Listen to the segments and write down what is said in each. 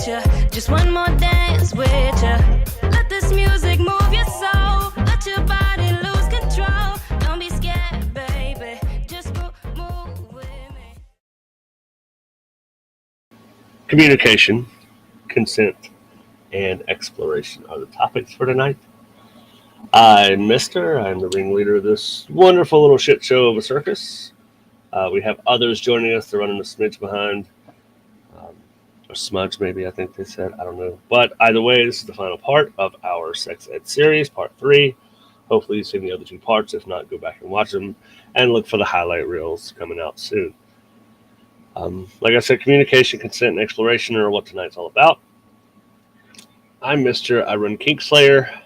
with you. Just one more dance with you. Let this music move your soul. Let your body lose control. Don't be scared, baby. Just move with me. Communication, consent, and exploration are the topics for tonight. I'm the ringleader of this wonderful little shit show of a circus. We have others joining us. They're running a smidge behind. Or smudge, maybe, I think they said. I don't know. But either way, this is the final part of our sex ed series, part 3. Hopefully you've seen the other 2 parts. If not, go back and watch them. And look for the highlight reels coming out soon. Like I said, communication, consent, and exploration are what tonight's all about. I'm Mr. I run Kinkslayer.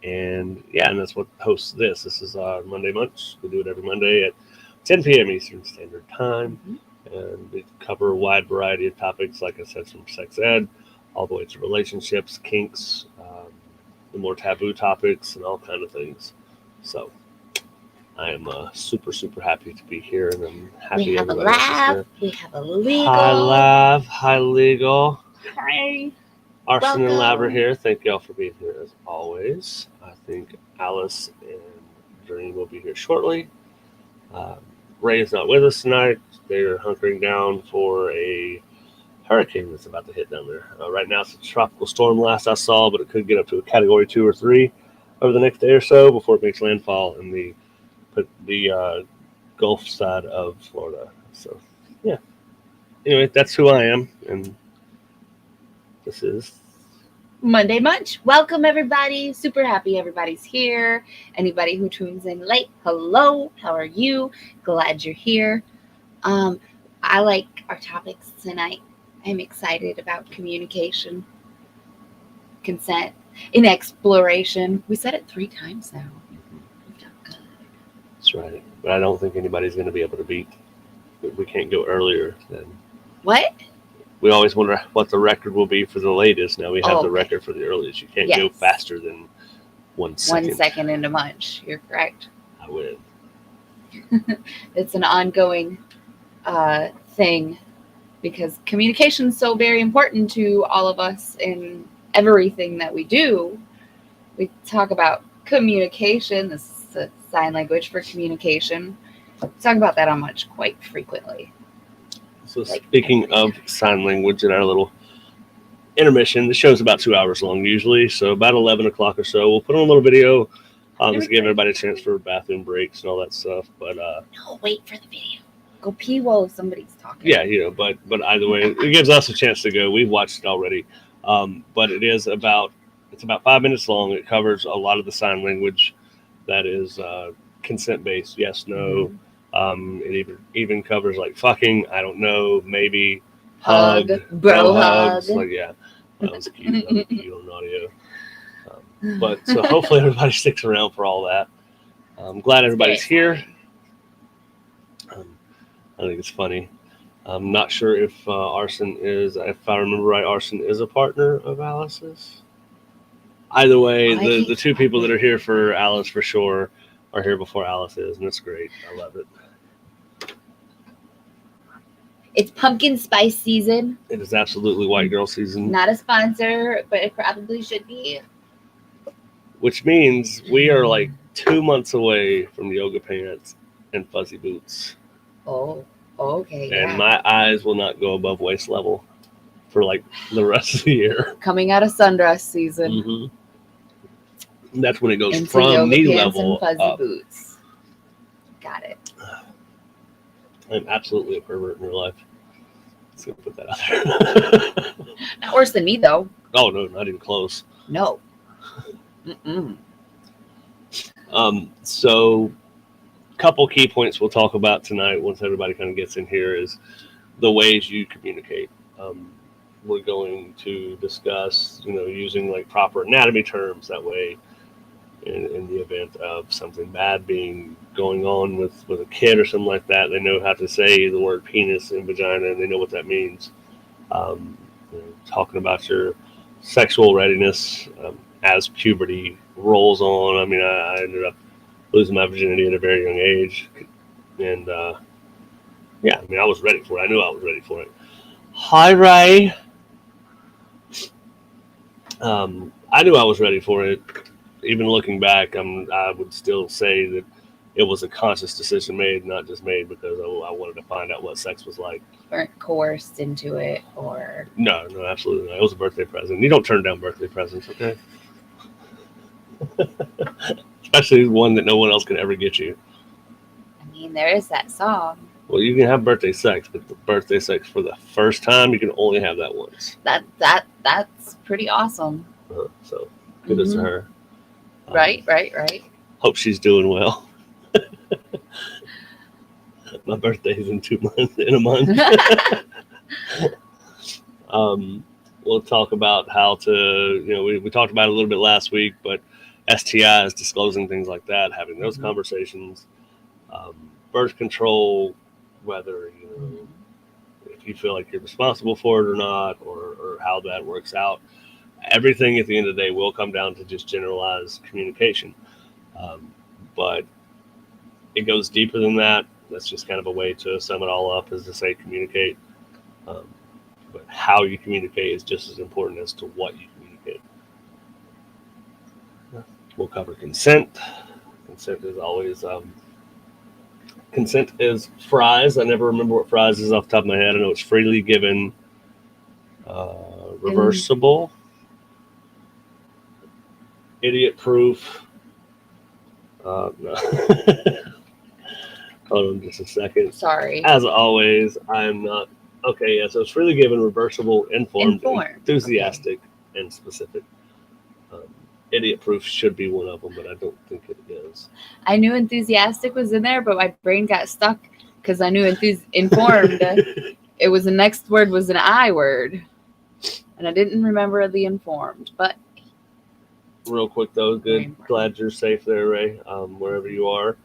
And that's what hosts this. This is our Monday Munch. We do it every Monday at 10 p.m. Eastern Standard Time. And we cover a wide variety of topics, like I said, from sex ed all the way to relationships, kinks, the more taboo topics, and all kind of things. So I am super, super happy to be here, and I'm happy everybody else is here. We have a legal. Hi, Lav. Hi, Legal. Hi. Arson and Welcome. Lav are here. Thank y'all for being here as always. I think Alice and Dream will be here shortly. Ray is not with us tonight. They're hunkering down for a hurricane that's about to hit down there. Right now it's a tropical storm last I saw, but it could get up to a category 2 or 3 over the next day or so before it makes landfall in the Gulf side of Florida. So, yeah. Anyway, that's who I am, and this is Monday Munch. Welcome, everybody. Super happy everybody's here. Anybody who tunes in late, hello. How are you? Glad you're here. I like our topics tonight. I'm excited about communication, consent, and exploration. We said it 3 times now. We've done good. That's right. But I don't think anybody's going to be able to beat. We can't go earlier than. What? We always wonder what the record will be for the latest. Now we have the Okay. record for the earliest. You can't Yes. go faster than 1 second. 1 second into Munch. You're correct. I would. It's an ongoing thing because communication is so very important to all of us in everything that we do. We talk about communication. This is the sign language for communication. We talk about that on Munch quite frequently. So speaking of sign language in our little intermission, the show's about 2 hours long usually. So about 11 o'clock or so, we'll put on a little video just to give everybody a chance for bathroom breaks and all that stuff. But No, wait for the video. Go pee while somebody's talking. yeah, but either way, it gives us a chance to go. We've watched it already. But it's about 5 minutes long. It covers a lot of the sign language that is consent based. Yes, no. It even covers like fucking, I don't know, maybe hug, bro hugs. hug. Like, yeah, that was cute. That was cute on audio. But so hopefully everybody sticks around for all that. I'm glad everybody's here. I think it's funny. I'm not sure if Arson is, if I remember right, Arson is a partner of Alice's. Either way, the 2 people that are here for Alice for sure are here before Alice is, and it's great. I love it. It's pumpkin spice season. It is absolutely white girl season. Not a sponsor, but it probably should be. Which means we are like 2 months away from yoga pants and fuzzy boots. Oh, okay. And my eyes will not go above waist level for like the rest of the year. Coming out of sundress season. Mm-hmm. That's when it goes into from yoga knee pants level and fuzzy up. boots. Got it. I'm absolutely a pervert in real life. Let's go put that out there. Not worse than me, though. Oh, no, not even close. No. Mm-mm. So couple key points we'll talk about tonight once everybody kind of gets in here is the ways you communicate. We're going to discuss, using like proper anatomy terms. That way, in the event of something bad going on with a kid or something like that, they know how to say the word penis and vagina, and they know what that means. Talking about your sexual readiness as puberty rolls on. I mean, I ended up losing my virginity at a very young age, and I was ready for it. I knew I was ready for it. Hi, Ray. I knew I was ready for it. Even looking back, I would still say that it was a conscious decision made, not just made because I wanted to find out what sex was like. Weren't coerced into it, or No, absolutely not. It was a birthday present. You don't turn down birthday presents, okay? Especially one that no one else can ever get you. I mean, there is that song. Well, you can have birthday sex, but the birthday sex for the first time, you can only have that once. That's pretty awesome. So kudos to her. Right. Hope she's doing well. My birthday's in 2 months, in a month. We'll talk about how to, we talked about it a little bit last week, but STIs, disclosing things like that, having those conversations, birth control, whether, if you feel like you're responsible for it or not, or how that works out. Everything at the end of the day will come down to just generalized communication. But it goes deeper than that. That's just kind of a way to sum it all up, is to say communicate. But how you communicate is just as important as to what you communicate. We'll cover consent. Consent is always consent is fries. I never remember what fries is off the top of my head. I know it's freely given, reversible, idiot proof. No. Hold on just a second. Sorry. As always, I'm not. Okay, yeah, so it's freely given, reversible, informed. Enthusiastic, and specific. Idiot proof should be one of them, but I don't think it is. I knew enthusiastic was in there, but my brain got stuck because I knew informed. It was the next word was an I word, and I didn't remember the informed. But real quick though, good. Glad you're safe there, Ray. Wherever you are.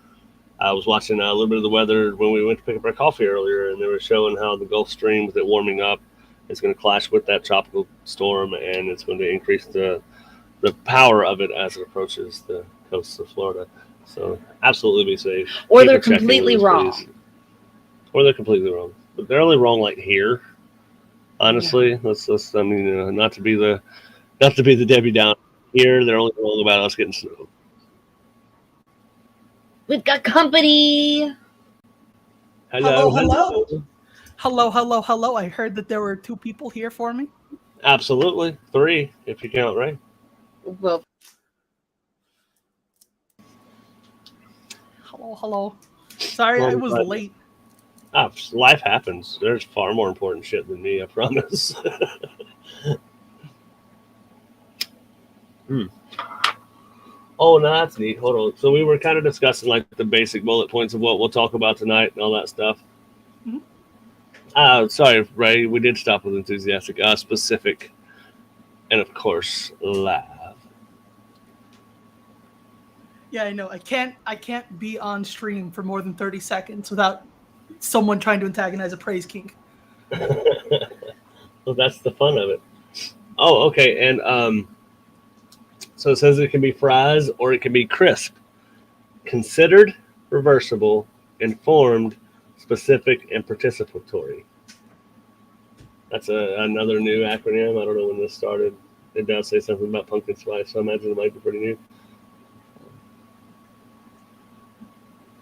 I was watching a little bit of the weather when we went to pick up our coffee earlier, and they were showing how the Gulf Stream, with it warming up, is going to clash with that tropical storm, and it's going to increase the power of it as it approaches the coast of Florida. So absolutely be safe. Or they're completely wrong. Please. Or they're completely wrong. But they're only wrong like here. Honestly, yeah. Let's I mean, not to be the Debbie Downer here. They're only wrong about us getting snow. We've got company. Hello. I heard that there were 2 people here for me. Absolutely. 3, if you count Ray. Well, Hello. Sorry, I was late. Life happens. There's far more important shit than me, I promise. Oh, no, that's neat. Hold on. So we were kind of discussing like the basic bullet points of what we'll talk about tonight and all that stuff. Sorry, Ray. We did stop with enthusiastic, specific, and of course, live. Yeah, I know. I can't be on stream for more than 30 seconds without someone trying to antagonize a praise king. Well, that's the fun of it. Oh, okay. And so it says it can be fries or it can be crisp. Considered, reversible, informed, specific, and participatory. That's another new acronym. I don't know when this started. It does say something about pumpkin spice, so I imagine it might be pretty new.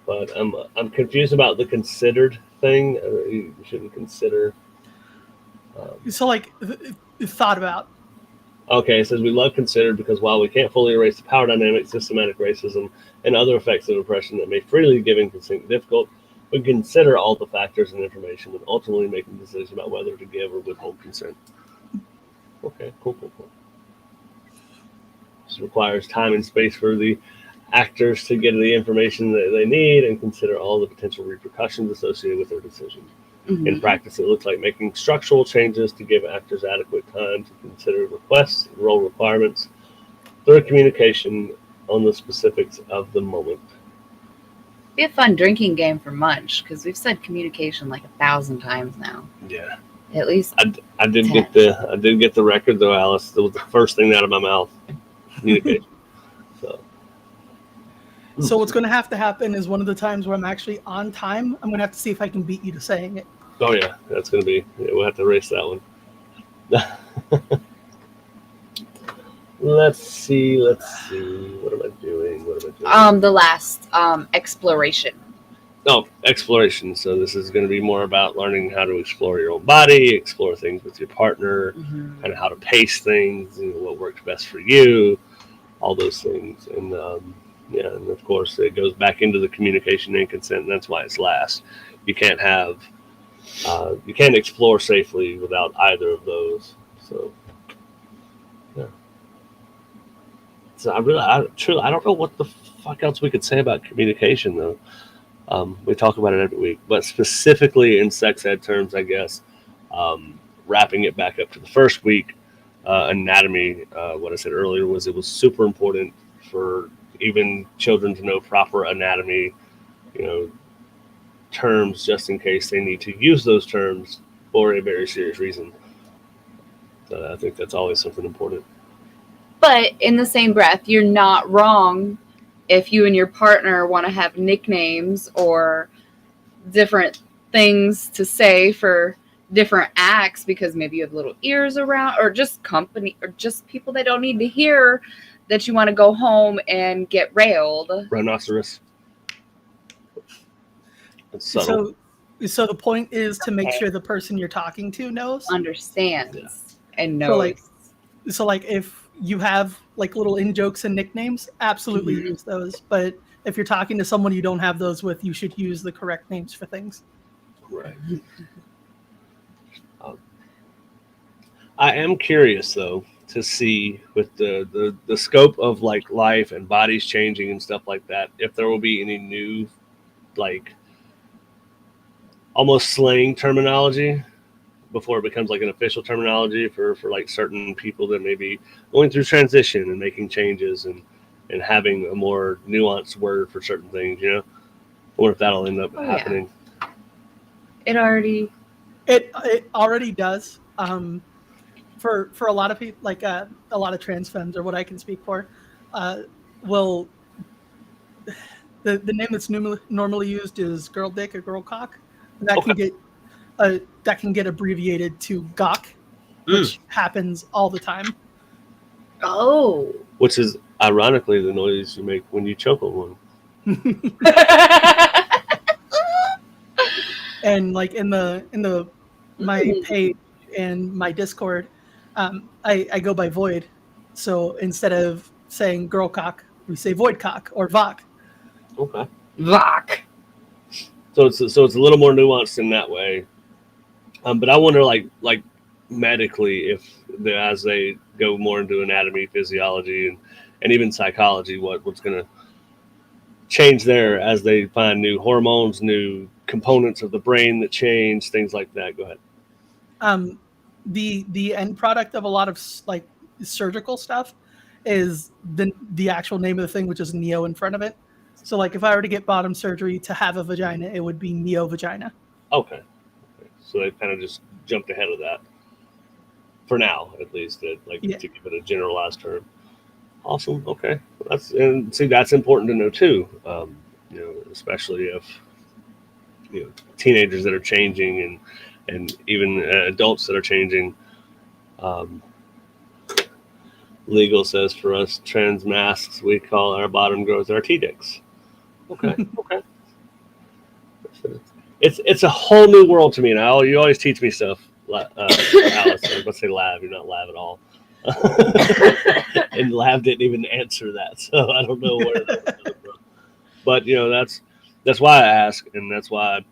But I'm confused about the considered thing. You shouldn't consider. So, like, thought about. Okay, it says we love considered because while we can't fully erase the power dynamic, systematic racism, and other effects of oppression that make freely giving consent difficult, we consider all the factors and information when ultimately making a decision about whether to give or withhold consent. Okay, cool. This requires time and space for the actors to get the information that they need and consider all the potential repercussions associated with their decision. Mm-hmm. In practice, it looks like making structural changes to give actors adequate time to consider requests and role requirements through communication on the specifics of the moment. Be a fun drinking game for Munch because we've said communication like 1,000 times now. Yeah, at least I did get the record though, Alice. That was the first thing out of my mouth. Communication. So what's going to have to happen is one of the times where I'm actually on time, I'm going to have to see if I can beat you to saying it. Oh, yeah. That's going to be... Yeah, we'll have to erase that one. Let's see. What am I doing? What am I doing? The last exploration. Oh, exploration. So this is going to be more about learning how to explore your own body, explore things with your partner, Mhm. kind of how to pace things, what works best for you, all those things. And yeah, and of course it goes back into the communication and consent, and that's why it's last. You can't have, you can't explore safely without either of those. So yeah. So I don't know what the fuck else we could say about communication though. We talk about it every week, but specifically in sex ed terms, I guess, wrapping it back up to the first week, anatomy, what I said earlier was it was super important for even children to know proper anatomy, you know, terms just in case they need to use those terms for a very serious reason. So I think that's always something important. But in the same breath, you're not wrong if you and your partner want to have nicknames or different things to say for different acts because maybe you have little ears around or just company or just people that don't need to hear that you want to go home and get railed. Rhinoceros. It's subtle. So the point is to make sure the person you're talking to knows. Understands Yeah. and So knows. like if you have like little in jokes and nicknames, absolutely Mhm. use those. But if you're talking to someone you don't have those with, you should use the correct names for things. Right. I am curious though to see with the scope of like life and bodies changing and stuff like that, if there will be any new like almost slang terminology before it becomes like an official terminology for like certain people that may be going through transition and making changes and having a more nuanced word for certain things, you know. I wonder if that'll end up happening. It already It already does. For a lot of people, like a lot of trans femmes, or what I can speak for, will the name that's normally used is girl dick or girl cock. That Okay. can get abbreviated to gawk, which happens all the time. oh. Which is ironically the noise you make when you choke on one. And like in the my page and my Discord, I go by void. So instead of saying girl cock, we say void cock or vok. Okay. Vok. So it's a little more nuanced in that way. But I wonder like medically if as they go more into anatomy, physiology, and even psychology, what's going to change there as they find new hormones, new components of the brain that change, things like that. Go ahead. The end product of a lot of like surgical stuff is the actual name of the thing, which is neo in front of it. So like if I were to get bottom surgery to have a vagina, it would be neo vagina. Okay. So they kind of just jumped ahead of that for now, at least, to give it a generalized term. Awesome. Okay. That's important to know too. You know, especially if teenagers that are changing and even adults that are changing. Legal says for us trans masks, we call our bottom growth our T-dicks. Okay. Okay. It's a whole new world to me now. You always teach me stuff, Alice. I was going to say Lav. You're not Lav at all. And Lav didn't even answer that, so I don't know where that was coming from. But that's why I ask, and that's why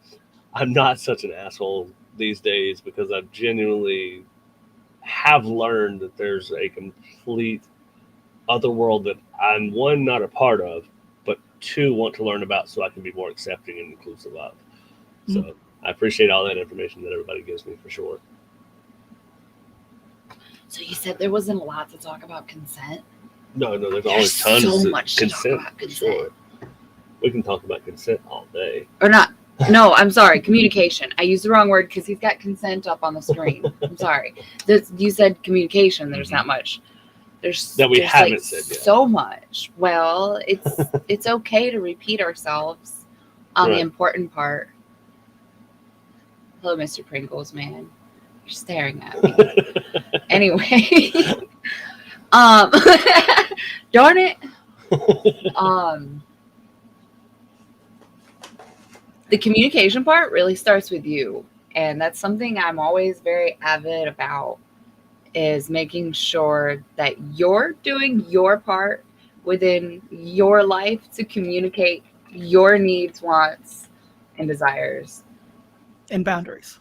I'm not such an asshole these days, because I genuinely have learned that there's a complete other world that I'm, one, not a part of, but two, want to learn about so I can be more accepting and inclusive of. So I appreciate all that information that everybody gives me, for sure. So you said there wasn't a lot to talk about consent? No, there's always tons so of much consent. to talk about consent. Sure. We can talk about consent all day. Or not. No, I'm sorry. Communication. I used the wrong word because he's got consent up on the screen. I'm sorry. You said communication. There's not much. There's that we haven't like said yet. So much. Well, it's okay to repeat ourselves on the important part. Hello, Mr. Pringles, man. You're staring at me. Anyway, Darn it. The communication part really starts with you. And that's something I'm always very avid about, is making sure that you're doing your part within your life to communicate your needs, wants, and desires. And boundaries.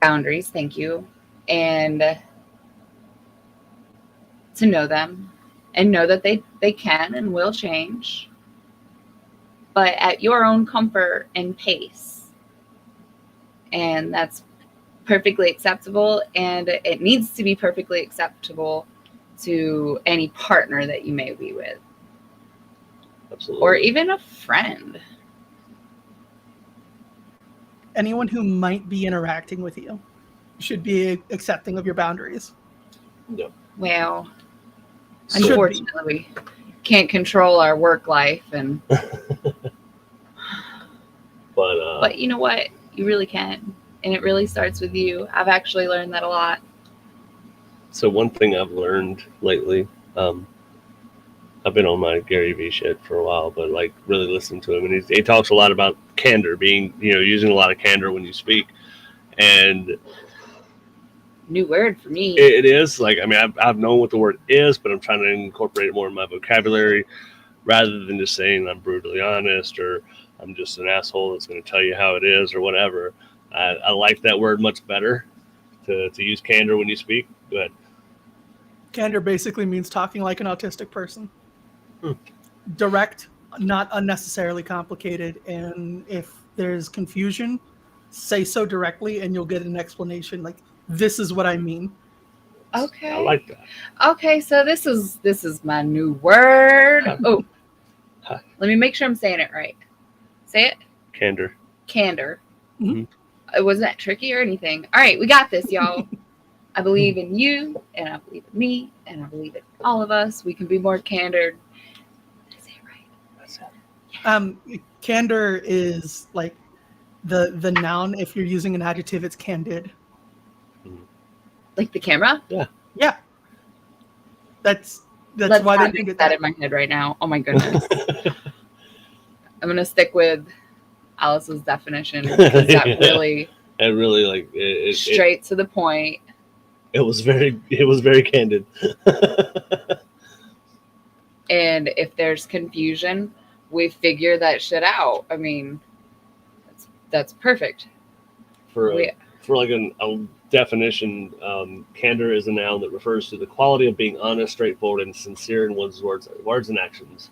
Boundaries, thank you. And to know them and know that they can and will change, but at your own comfort and pace. And that's perfectly acceptable, and it needs to be perfectly acceptable to any partner that you may be with. Absolutely. Or even a friend. Anyone who might be interacting with you should be accepting of your boundaries. Yep. Well, Should be. unfortunately, we can't control our work life, and but you know what? You really can. And it really starts with you. I've actually learned that a lot. So one thing I've learned lately, I've been on my Gary Vee shit for a while, but like really listening to him, and he talks a lot about candor, being, using a lot of candor when you speak. And New word for me. it is like, I mean, I've known what the word is, but I'm trying to incorporate it more in my vocabulary rather than just saying I'm brutally honest or I'm just an asshole that's going to tell you how it is or whatever. I like that word much better to use candor when you speak. Go ahead. Candor basically means talking like an autistic person. Direct, not unnecessarily complicated. And if there's confusion, say so directly and you'll get an explanation. Like, this is what I mean. Okay. I like that. Okay, so this is my new word. Oh, Huh. let me make sure I'm saying it right. Say it. Candor. Candor. Mm-hmm. It wasn't tricky or anything. All right, we got this, y'all. I believe in you, and I believe in me, and I believe in all of us. We can be more candid. Did I say it right? That's it. Candor is like the noun. If you're using an adjective, it's candid. Like the camera? Yeah. That's Let's why they not named get it that that. in my head right now. Oh my goodness. I'm gonna stick with Alice's definition because that really It really like it straight to the point. it was very candid. And if there's confusion, we figure that shit out. I mean, that's perfect. For like a definition, candor is a noun that refers to the quality of being honest, straightforward, and sincere in one's words and actions.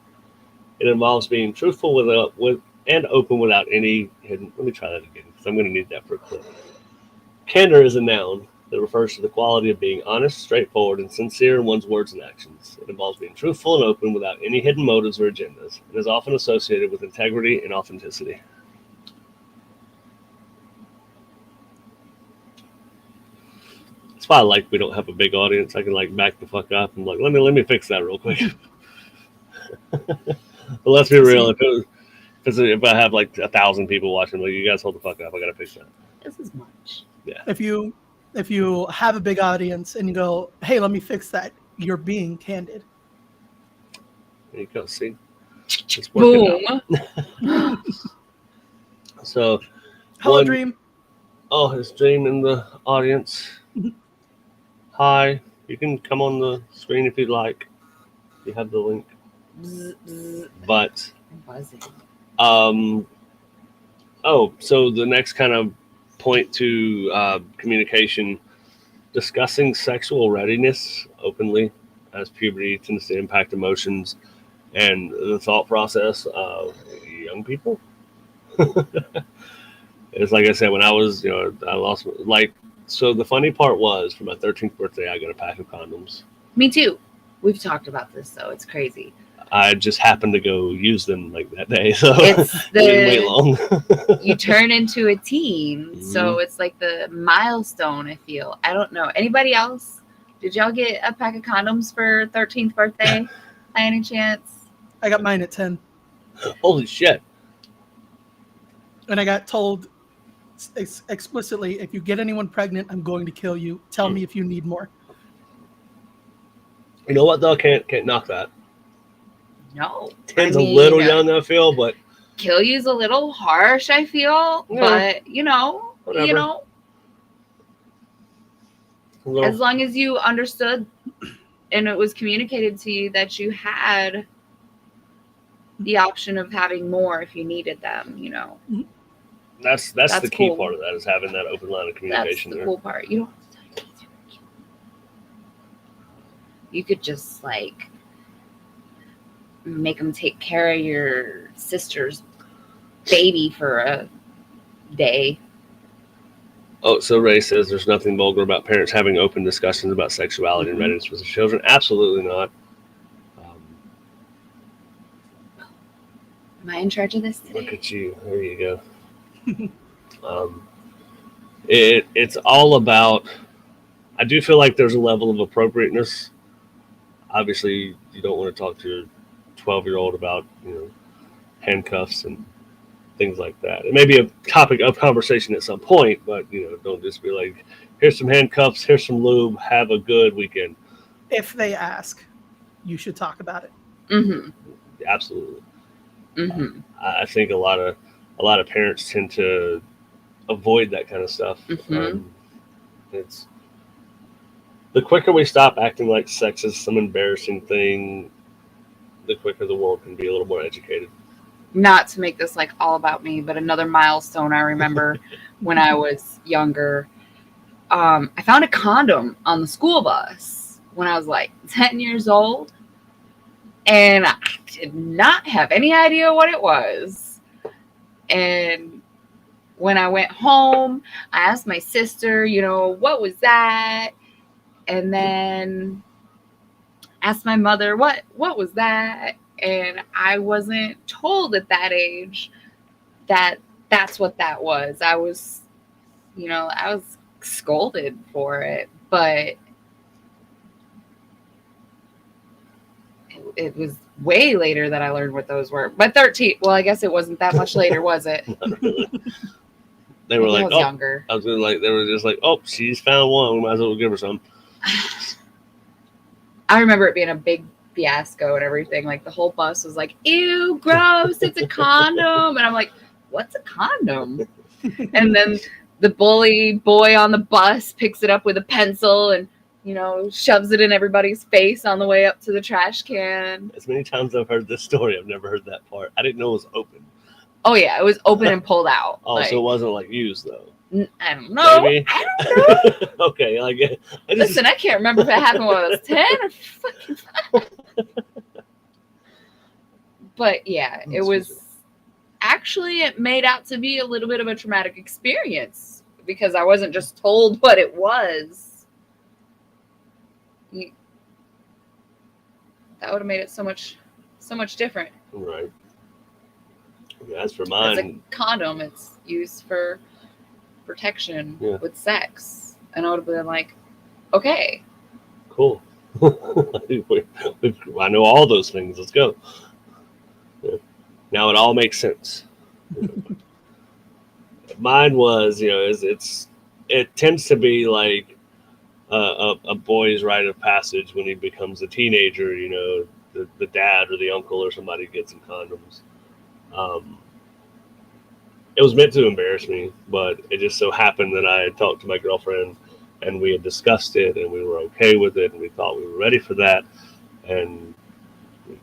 It involves being truthful with and open without any hidden. Let me try that again because I'm going to need that for a clip. Candor is a noun that refers to the quality of being honest, straightforward, and sincere in one's words and actions. It involves being truthful and open without any hidden motives or agendas. It is often associated with integrity and authenticity. That's why I like we don't have a big audience. I can like back the fuck up and like let me fix that real quick. But let's be real. If I have like 1,000 people watching, like, you guys hold the fuck up. I gotta fix that. This is much. Yeah. If you have a big audience and you go, hey, let me fix that, you're being candid. There you go. See, it's working Boom. out. So, Hello, one- Dream. Oh, is Dream in the audience? Hi. You can come on the screen if you'd like. You have the link. Bzz, bzz. But I'm buzzing. so the next kind of point to communication, discussing sexual readiness openly, as puberty tends to impact emotions and the thought process of young people. It's like I said, when I was, I lost, so the funny part was, for my 13th birthday, I got a pack of condoms. Me too. We've talked about this, though. It's crazy. I just happened to go use them like that day, so It's it didn't wait long. You turn into a teen, Mhm. so it's like the milestone, I feel. I don't know. Anybody else? Did y'all get a pack of condoms for 13th birthday by any chance? I got mine at 10. Holy shit. And I got told explicitly, if you get anyone pregnant, I'm going to kill you. Tell me if you need more. You know what though? Can't knock that. No. 10's I a mean, little young, I feel, but kill you's a little harsh, I feel. Yeah. But whatever. Well, as long as you understood and it was communicated to you that you had the option of having more if you needed them, that's the key cool. part of that, is having that open line of That's communication the there. cool part. You don't have to tell your kids you're cute. You could just like make them take care of your sister's baby for a day. Oh, so Ray says there's nothing vulgar about parents having open discussions about sexuality and readiness for the children. Absolutely not. Am I in charge of this today? Look at you. There you go. It's all about, I do feel like there's a level of appropriateness. Obviously, you don't want to talk to your 12-year-old about, handcuffs and things like that. It may be a topic of conversation at some point, but, don't just be like, here's some handcuffs, here's some lube, have a good weekend. If they ask, you should talk about it. Mm-hmm. Absolutely. Mm-hmm. I think a lot of parents tend to avoid that kind of stuff. Mm-hmm. It's the quicker we stop acting like sex is some embarrassing thing, the quicker the world can be a little more educated. Not to make this like all about me, but another milestone I remember when I was younger. I found a condom on the school bus when I was like 10 years old. And I did not have any idea what it was. And when I went home, I asked my sister, what was that? And then asked my mother, what was that? And I wasn't told at that age that that's what that was. I was scolded for it, but it was way later that I learned what those were. But 13, well, I guess it wasn't that much later, was it? Not really. They were like, younger. I was like, they were just like, oh, she's found one. We might as well give her some. I remember it being a big fiasco and everything. Like the whole bus was like, ew, gross, it's a condom. And I'm like, what's a condom? And then the bully boy on the bus picks it up with a pencil and, shoves it in everybody's face on the way up to the trash can. As many times I've heard this story, I've never heard that part. I didn't know it was open. Oh, yeah, it was open and pulled out. Oh, so it wasn't like used, though. I don't know. Maybe? I don't know. Okay. Listen, I can't remember if it happened when I was 10 or fucking 5. But, yeah, it was... Actually, it made out to be a little bit of a traumatic experience because I wasn't just told what it was. That would have made it so much different. Right. As for mine, it's a condom. It's used for protection with sex, and I would have been like, okay, cool. I know all those things. Let's go. Yeah. Now it all makes sense. Mine was, it tends to be like a boy's rite of passage when he becomes a teenager. The dad or the uncle or somebody gets him condoms. It was meant to embarrass me, but it just so happened that I had talked to my girlfriend and we had discussed it and we were okay with it and we thought we were ready for that. And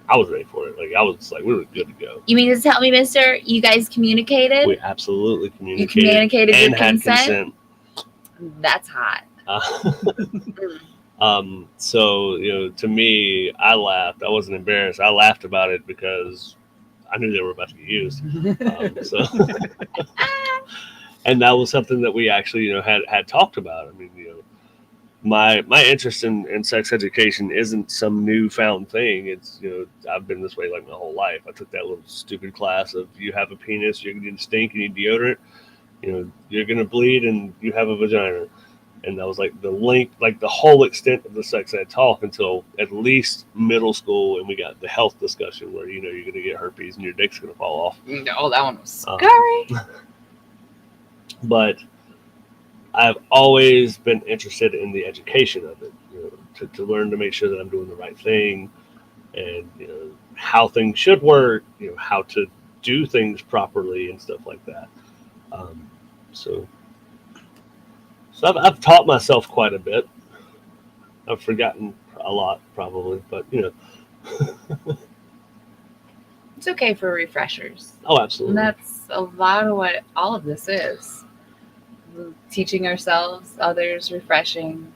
I was ready for it. Like, I was like, we were good to go. You mean to tell me, mister, you guys communicated? We absolutely communicated. You communicated and your had consent? That's hot. So, to me, I laughed. I wasn't embarrassed. I laughed about it because I knew they were about to get used. And that was something that we actually, had talked about. I mean, my interest in sex education isn't some newfound thing. It's, I've been this way like my whole life. I took that little stupid class of you have a penis, you're going to stink, you need deodorant, you're going to bleed, and you have a vagina. And that was like the length, like the whole extent of the sex ed talk until at least middle school. And we got the health discussion where, you're going to get herpes and your dick's going to fall off. Oh, that one was scary. But I've always been interested in the education of it. to learn to make sure that I'm doing the right thing, and how things should work, how to do things properly and stuff like that. Um, so I've taught myself quite a bit. I've forgotten a lot probably, but It's okay for refreshers. oh, And absolutely. that's a lot of what all of this is. Teaching ourselves, others, refreshing.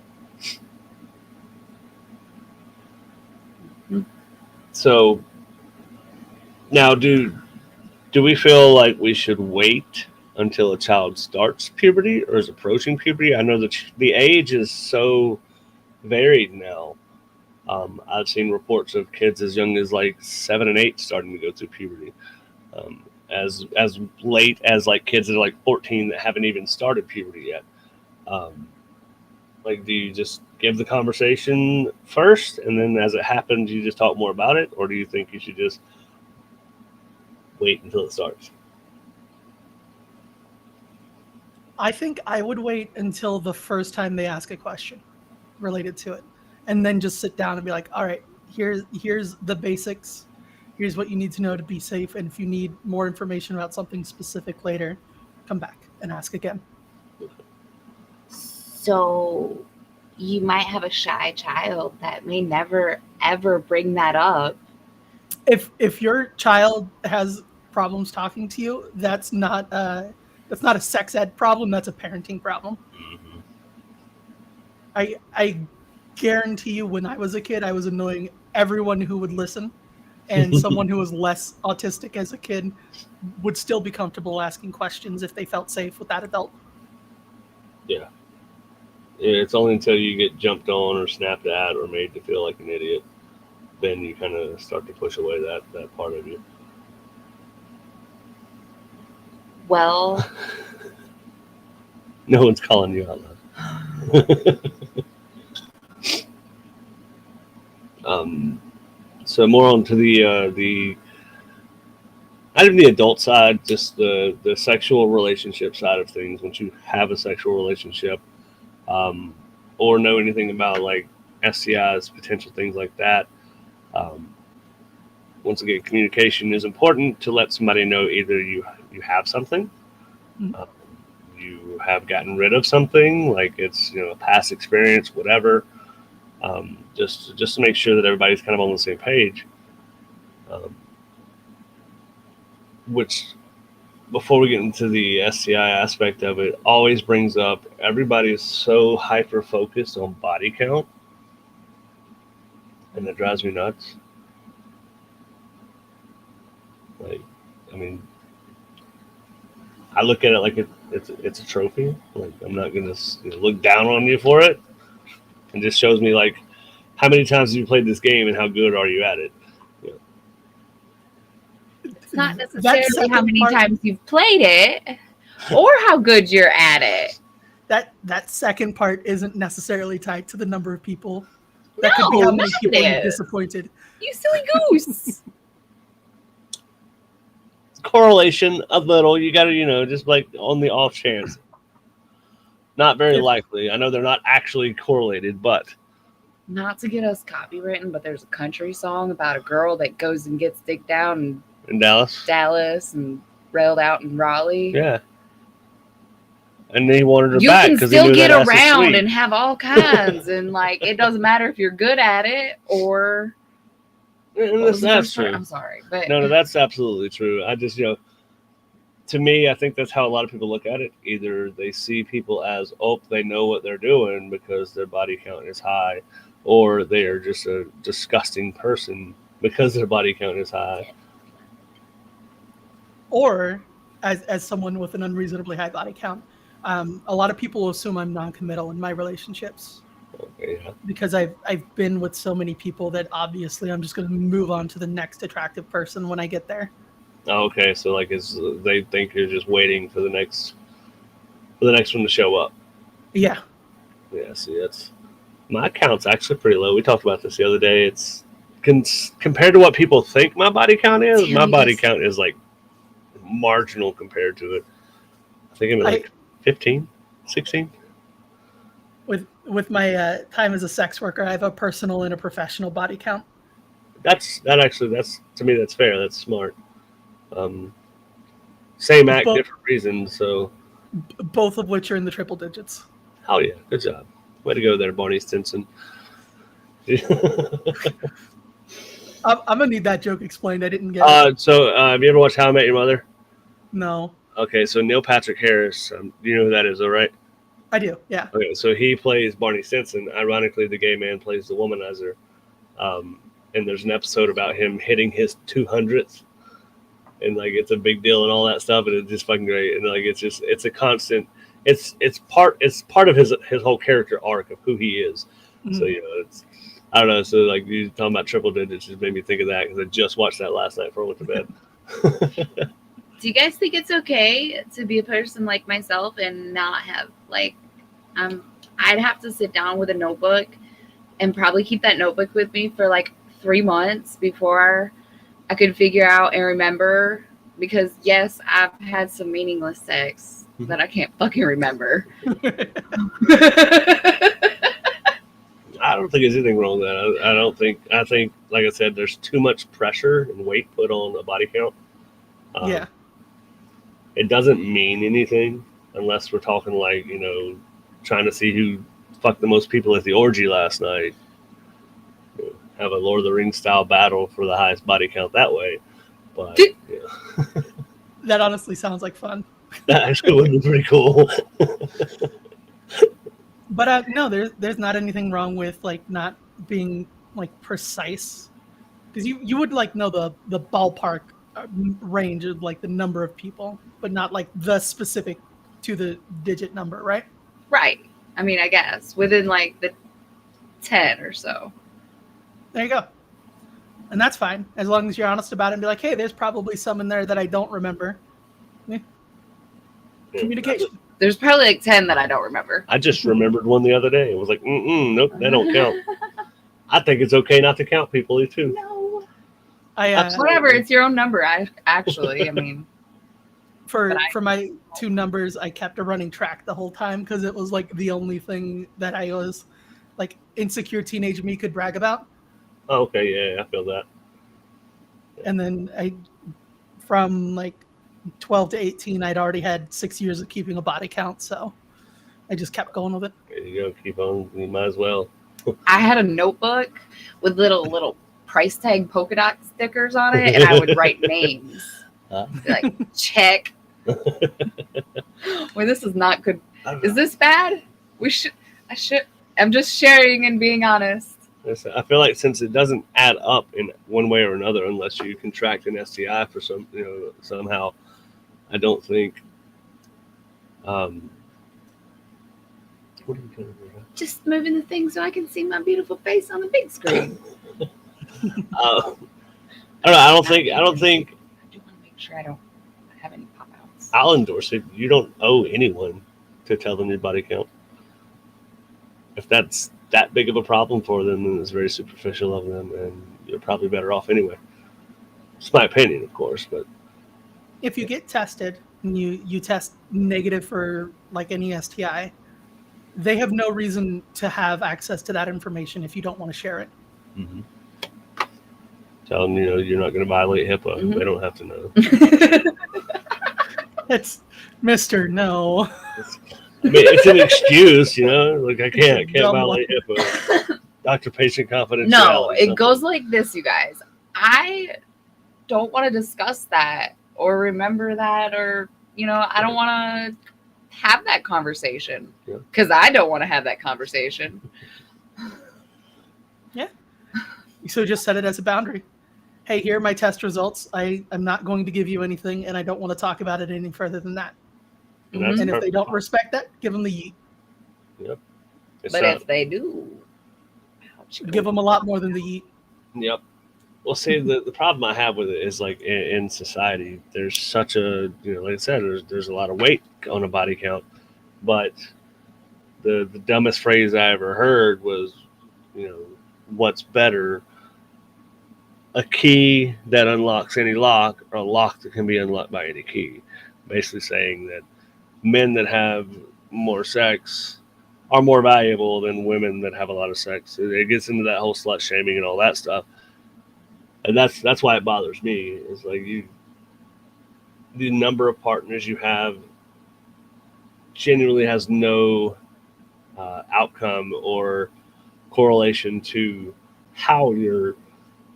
So now, do we feel like we should wait until a child starts puberty or is approaching puberty? I know that the age is so varied now. I've seen reports of kids as young as like 7 and 8 starting to go through puberty. As late as like kids that are like 14 that haven't even started puberty yet. Like, do you just give the conversation first, and then as it happens, you just talk more about it, or do you think you should just wait until it starts? I think I would wait until the first time they ask a question related to it, and then just sit down and be like, all right, here's the basics. Here's what you need to know to be safe. And if you need more information about something specific later, come back and ask again. So you might have a shy child that may never, ever bring that up. If your child has problems talking to you, that's not a sex ed problem. That's a parenting problem. Mm-hmm. I guarantee you, when I was a kid, I was annoying everyone who would listen, and someone who was less autistic as a kid would still be comfortable asking questions if they felt safe with that adult. Yeah. It's only until you get jumped on or snapped at or made to feel like an idiot, then you kind of start to push away that part of you. Well, No one's calling you out loud. So more on to the not even the adult side, just the sexual relationship side of things. Once you have a sexual relationship, or know anything about like STIs, potential things like that. Once again, communication is important to let somebody know either you have something, you have gotten rid of something, like it's a past experience, whatever. Just to make sure that everybody's kind of on the same page. Which, before we get into the STI aspect of it, always brings up everybody is so hyper focused on body count, and that drives me nuts. Like, I mean, I look at it like it's a trophy. Like, I'm not gonna look down on you for it. It just shows me like how many times have you played this game and how good are you at it. it's not necessarily how many times you've played it or how good you're at it. That second part isn't necessarily tied to the number of people. That could be how many people you've disappointed. You silly goose. Correlation a little. You got to, just like on the off chance. Not very likely. I know they're not actually correlated, but. Not to get us copywritten, but there's a country song about a girl that goes and gets digged down in Dallas and railed out in Raleigh. Yeah. And he wanted her you back. You can still get around and have all kinds. And like, it doesn't matter if you're good at it or. That's true. I'm sorry. But no, that's absolutely true. I just, to me, I think that's how a lot of people look at it. Either they see people as, they know what they're doing because their body count is high, or they are just a disgusting person because their body count is high. Or as someone with an unreasonably high body count, a lot of people assume I'm non-committal in my relationships. Okay, yeah. Because I've been with so many people that obviously I'm just going to move on to the next attractive person when I get there. Okay, so like they think you're just waiting for the next one to show up. Yeah. Yeah. See, my count's actually pretty low. We talked about this the other day. It's compared to what people think my body count is. My body count is like marginal compared to it. I think I'm like 15, 16. with my time as a sex worker, I have a personal and a professional body count. That's to me that's fair. That's smart. Same act, Both, different reasons. So, both of which are in the triple digits. hell yeah, good job. Way to go there, Barney Stinson. I'm gonna need that joke explained. I didn't get it. Have you ever watched How I Met Your Mother? No, Okay, so Neil Patrick Harris, you know who that is, all right? I do. Yeah. Okay, so he plays Barney Stinson. Ironically, the gay man plays the womanizer. And there's an episode about him hitting his 200th, and like it's a big deal and all that stuff, and it's just fucking great. And like it's a constant. It's part of his whole character arc of who he is. Mhm. So I don't know. So like you talking about triple digits just made me think of that because I just watched that last night before I went to bed. Do you guys think it's okay to be a person like myself and not have like I'd have to sit down with a notebook and probably keep that notebook with me for like 3 months before I could figure out and remember, because yes, I've had some meaningless sex that I can't fucking remember. I don't think there's anything wrong with that. I think like I said, there's too much pressure and weight put on a body count. Yeah. It doesn't mean anything unless we're talking like, trying to see who fucked the most people at the orgy last night. Have a Lord of the Rings style battle for the highest body count that way. But That honestly sounds like fun. that actually would be pretty cool. But no, there's not anything wrong with like not being like precise, because you would like know the ballpark range of like the number of people, but not like the specific to the digit number, right? Right. I mean, I guess within like the 10 or so. There you go. And that's fine, as long as you're honest about it and be like, hey, there's probably some in there that I don't remember. Yeah. Communication. There's probably like 10 that I don't remember. I just remembered one the other day. It was like, nope, they don't count. I think it's okay not to count people too. No. I Whatever, it's your own number. I mean, for my 2 numbers, I kept a running track the whole time because it was like the only thing that I was like insecure teenage me could brag about. Oh, okay, yeah, I feel that. And then from like 12 to 18, I'd already had 6 years of keeping a body count, so I just kept going with it. There you go, keep on. You might as well. I had a notebook with little price tag polka dot stickers on it, and I would write names. Like, check. Well, this is not good. Is this bad? I'm just sharing and being honest. I feel like since it doesn't add up in one way or another, unless you contract an STI for somehow, I don't think. What are you doing? Just moving the thing so I can see my beautiful face on the big screen. I don't know. I don't think. I do want to make sure I don't have any pop outs. I'll endorse it. You don't owe anyone to tell them your body count. If that's that big of a problem for them, then it's very superficial of them, and you're probably better off anyway. It's my opinion, of course, but If you get tested and you test negative for like any STI, they have no reason to have access to that information if you don't want to share it. mm-hmm. Tell them you're not going to violate HIPAA. Mhm. They don't have to know. It's Mr. No. I mean, it's an excuse, Like I can't Dumb violate HIPAA. Doctor-patient confidentiality. No, it something. goes like this, you guys. I don't want to discuss that or remember that, or I don't want to have that conversation because I don't want to have that conversation. Yeah. So just set it as a boundary. Hey, here are my test results. I'm not going to give you anything, and I don't want to talk about it any further than that. And that's And if they perfect. don't respect that, give them the yeet. Yep. It's But not- if they do, ouch. Give them a lot more than the yeet. Yep. Well, see, the problem I have with it is like in society, there's such a like I said, there's a lot of weight on a body count, but the dumbest phrase I ever heard was, what's better, a key that unlocks any lock or a lock that can be unlocked by any key. Basically saying that men that have more sex are more valuable than women that have a lot of sex. It gets into that whole slut shaming and all that stuff, and that's why it bothers me. Is like the number of partners you have genuinely has no outcome or correlation to how your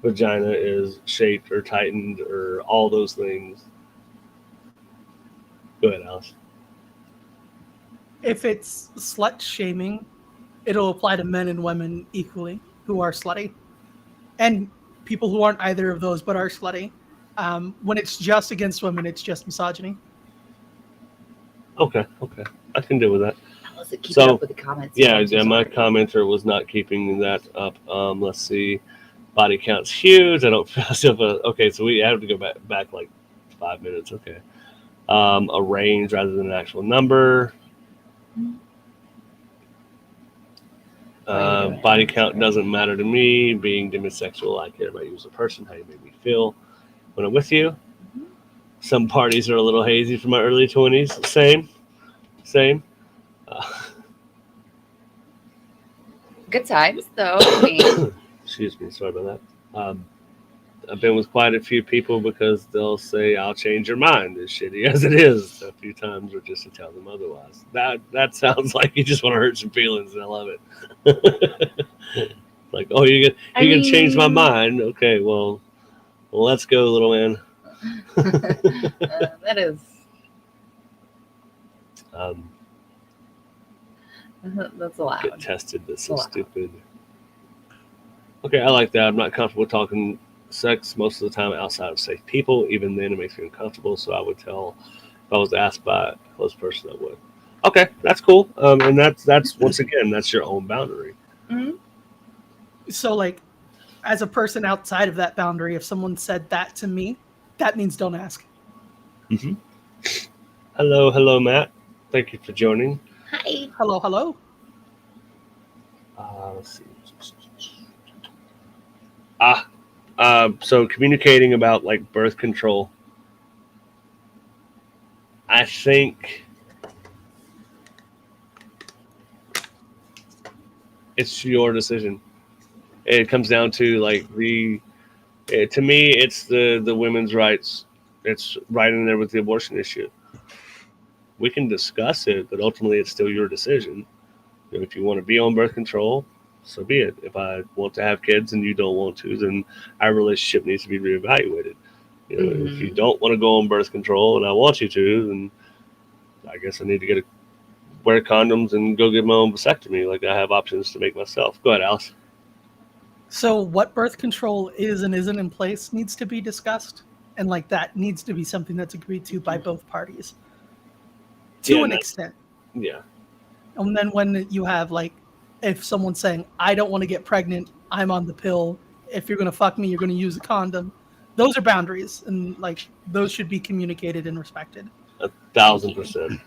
vagina is shaped or tightened or all those things. Go ahead, Alice. If it's slut shaming, it'll apply to men and women equally who are slutty, and people who aren't either of those but are slutty. When it's just against women, it's just misogyny. Okay, I can deal with that. Alice, keep So, it up with the comments. Yeah, I'm so yeah. My sorry. commenter was not keeping that up. Let's see. Body count's huge. I don't feel okay. So we have to go back like 5 minutes. Okay. A range rather than an actual number. Body count doesn't matter to me. Being demisexual, I care about you as a person, how you make me feel when I'm with you. Some parties are a little hazy for my early 20s. Same. Good times, though. I mean, Excuse me, sorry about that. I've been with quite a few people because they'll say, "I'll change your mind," as shitty as it is, a few times, or just to tell them otherwise. That sounds like you just want to hurt some feelings, and I love it. Like, oh, you can change my mind. Okay, well, let's go, little man. that is. That's allowed. Get tested. That's so Allowed. stupid. Okay, I like that. I'm not comfortable talking sex most of the time outside of safe people. Even then, it makes me uncomfortable. So I would tell, if I was asked by a close person, I would. Okay, that's cool. And that's once again, that's your own boundary. Mm-hmm. So, like, as a person outside of that boundary, if someone said that to me, that means don't ask. Mm-hmm. Hello, Matt. Thank you for joining. Hi. Hello. Let's see. So communicating about like birth control. I think it's your decision. It comes down to like to me, it's the women's rights. It's right in there with the abortion issue. We can discuss it, but ultimately it's still your decision. If you want to be on birth control, so be it. If I want to have kids and you don't want to, then our relationship needs to be reevaluated. If you don't want to go on birth control and I want you to, then I guess I need to wear condoms and go get my own vasectomy. Like I have options to make myself. Go ahead, Alice. So what birth control is and isn't in place needs to be discussed. And like that needs to be something that's agreed to by both parties. To an extent. Yeah. And then when you have like, if someone's saying, I don't want to get pregnant, I'm on the pill. If you're going to fuck me, you're going to use a condom. Those are boundaries. And like, those should be communicated and respected. 1,000%.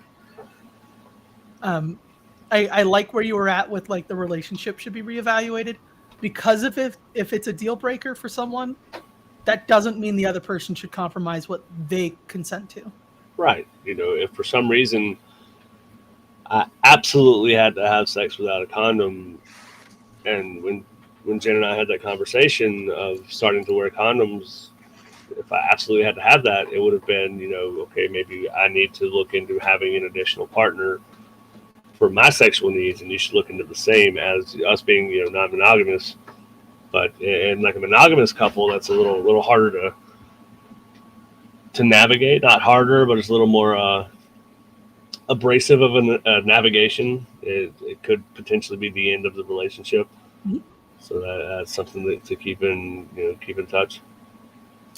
I like where you were at with like the relationship should be reevaluated, because if it's a deal breaker for someone, that doesn't mean the other person should compromise what they consent to. Right. If for some reason I absolutely had to have sex without a condom, and when Jen and I had that conversation of starting to wear condoms, if I absolutely had to have that, it would have been, okay, maybe I need to look into having an additional partner for my sexual needs, and you should look into the same as us being, non-monogamous. But in like a monogamous couple, that's a little harder to navigate. Not harder, but it's a little more abrasive of a navigation. It could potentially be the end of the relationship. Mm-hmm. So that's something to keep in touch.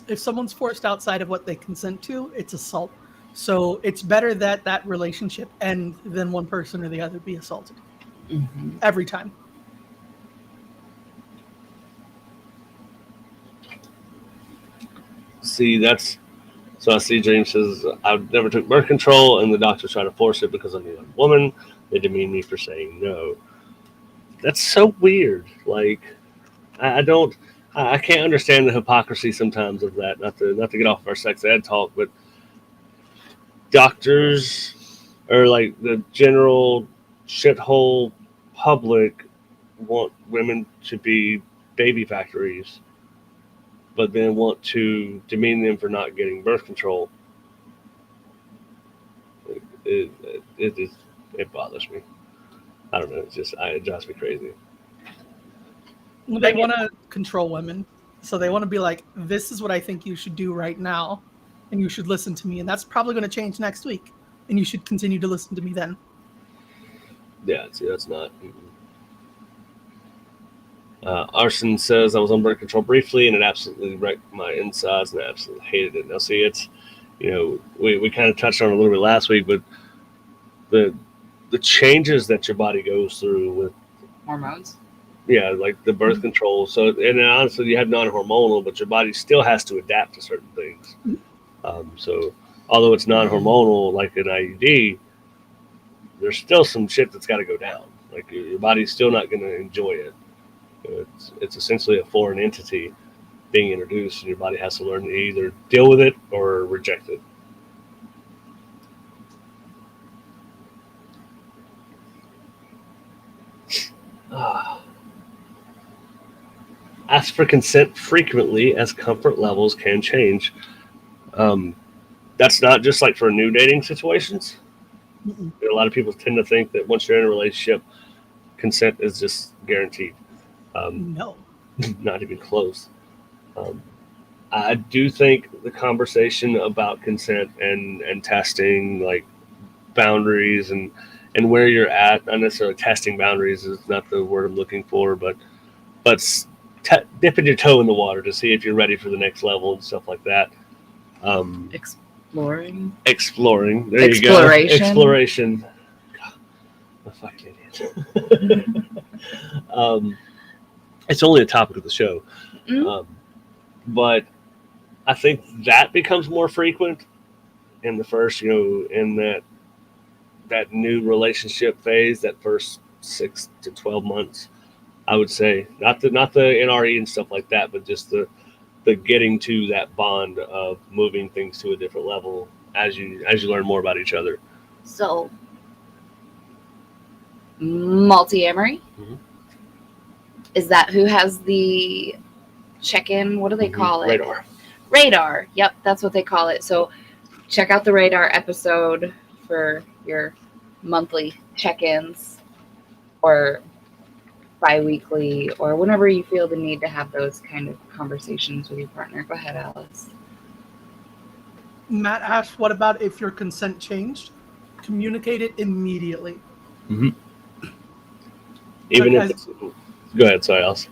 If someone's forced outside of what they consent to, it's assault. So it's better that relationship end than one person or the other be assaulted. Mm-hmm. Every time. See, so I see James says, I never took birth control and the doctors tried to force it because I'm a young woman. They demean me for saying no. That's so weird. Like, I can't understand the hypocrisy sometimes of that. Not to get off of our sex ed talk, but doctors or like the general shithole public want women to be baby factories, but then want to demean them for not getting birth control. It bothers me. I don't know. It drives me crazy. They want to control women, so they want to be like, "This is what I think you should do right now, and you should listen to me." And that's probably going to change next week, and you should continue to listen to me then. Yeah, see, that's not. Arson says I was on birth control briefly, and it absolutely wrecked my insides, and I absolutely hated it. Now, see, it's we kind of touched on it a little bit last week, but the changes that your body goes through with Hormones. yeah, like the birth control. So, and then honestly, you have non-hormonal, but your body still has to adapt to certain things. So, although it's non-hormonal, like an IUD, there's still some shit that's got to go down. Like your body's still not going to enjoy it. It's essentially a foreign entity being introduced, and your body has to learn to either deal with it or reject it. Ask for consent frequently as comfort levels can change. That's not just like for new dating situations. A lot of people tend to think that once you're in a relationship, consent is just guaranteed. No. Not even close. I do think the conversation about consent and testing, like boundaries and where you're at, not necessarily testing boundaries is not the word I'm looking for, but dipping your toe in the water to see if you're ready for the next level and stuff like that. Exploring. There you go. Exploration. God, I'm a fucking idiot. It's only a topic of the show. But I think that becomes more frequent in the first, in that new relationship phase, that first 6 to 12 months, I would say. Not the NRE and stuff like that, but just the getting to that bond of moving things to a different level as you learn more about each other. So, multi-amory? Is that who has the check-in? What do they call it? Radar. Yep, that's what they call it. So check out the Radar episode for your monthly check-ins or bi-weekly or whenever you feel the need to have those kind of conversations with your partner. Go ahead, Alice. Matt asked, what about if your consent changed? Communicate it immediately. Even if go ahead, sorry, Alice.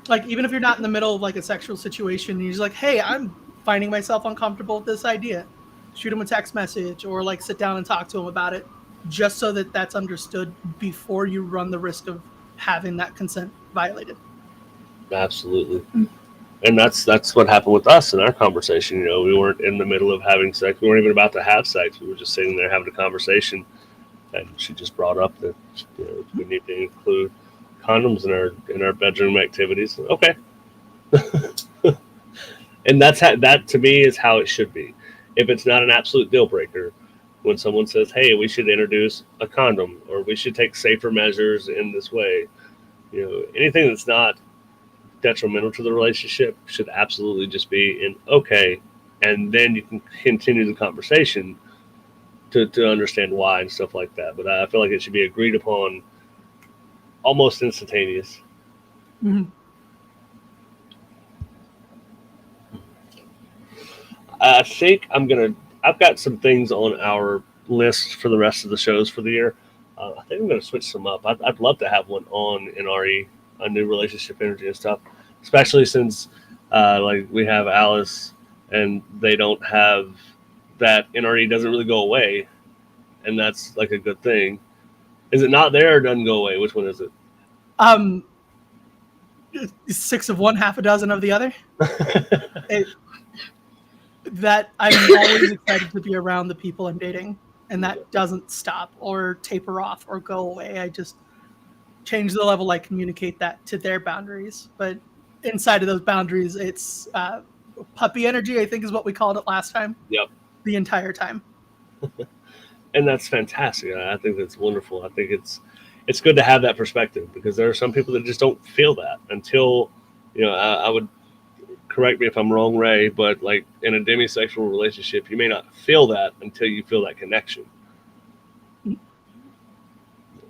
Like, even if you're not in the middle of like a sexual situation, and you're just like, hey, I'm finding myself uncomfortable with this idea. Shoot him a text message or like sit down and talk to him about it, just so that that's understood before you run the risk of having that consent violated. Absolutely. And that's what happened with us in our conversation. We weren't in the middle of having sex. We weren't even about to have sex. We were just sitting there having a conversation, and she just brought up that we need to include condoms in our bedroom activities. Okay. And that to me is how it should be. If it's not an absolute deal breaker, when someone says, hey, we should introduce a condom or we should take safer measures in this way, anything that's not detrimental to the relationship should absolutely just be in okay. And then you can continue the conversation to understand why and stuff like that. But I feel like it should be agreed upon almost instantaneous. I think I've got some things on our list for the rest of the shows for the year. I think I'm going to switch some up. I'd love to have one on NRE, a new relationship energy and stuff, especially since like we have Alice and they don't have that. NRE doesn't really go away, and that's like a good thing. Is it not there or doesn't go away? Which one is it? 6 of one, half a dozen of the other. That I'm always excited to be around the people I'm dating, and that doesn't stop or taper off or go away. I just change the level I communicate that to their boundaries. But inside of those boundaries, it's puppy energy, I think is what we called it last time. Yep. The entire time. And that's fantastic. I think that's wonderful. I think it's good to have that perspective, because there are some people that just don't feel that until, I would, correct me if I'm wrong, Ray, but like in a demisexual relationship, you may not feel that until you feel that connection.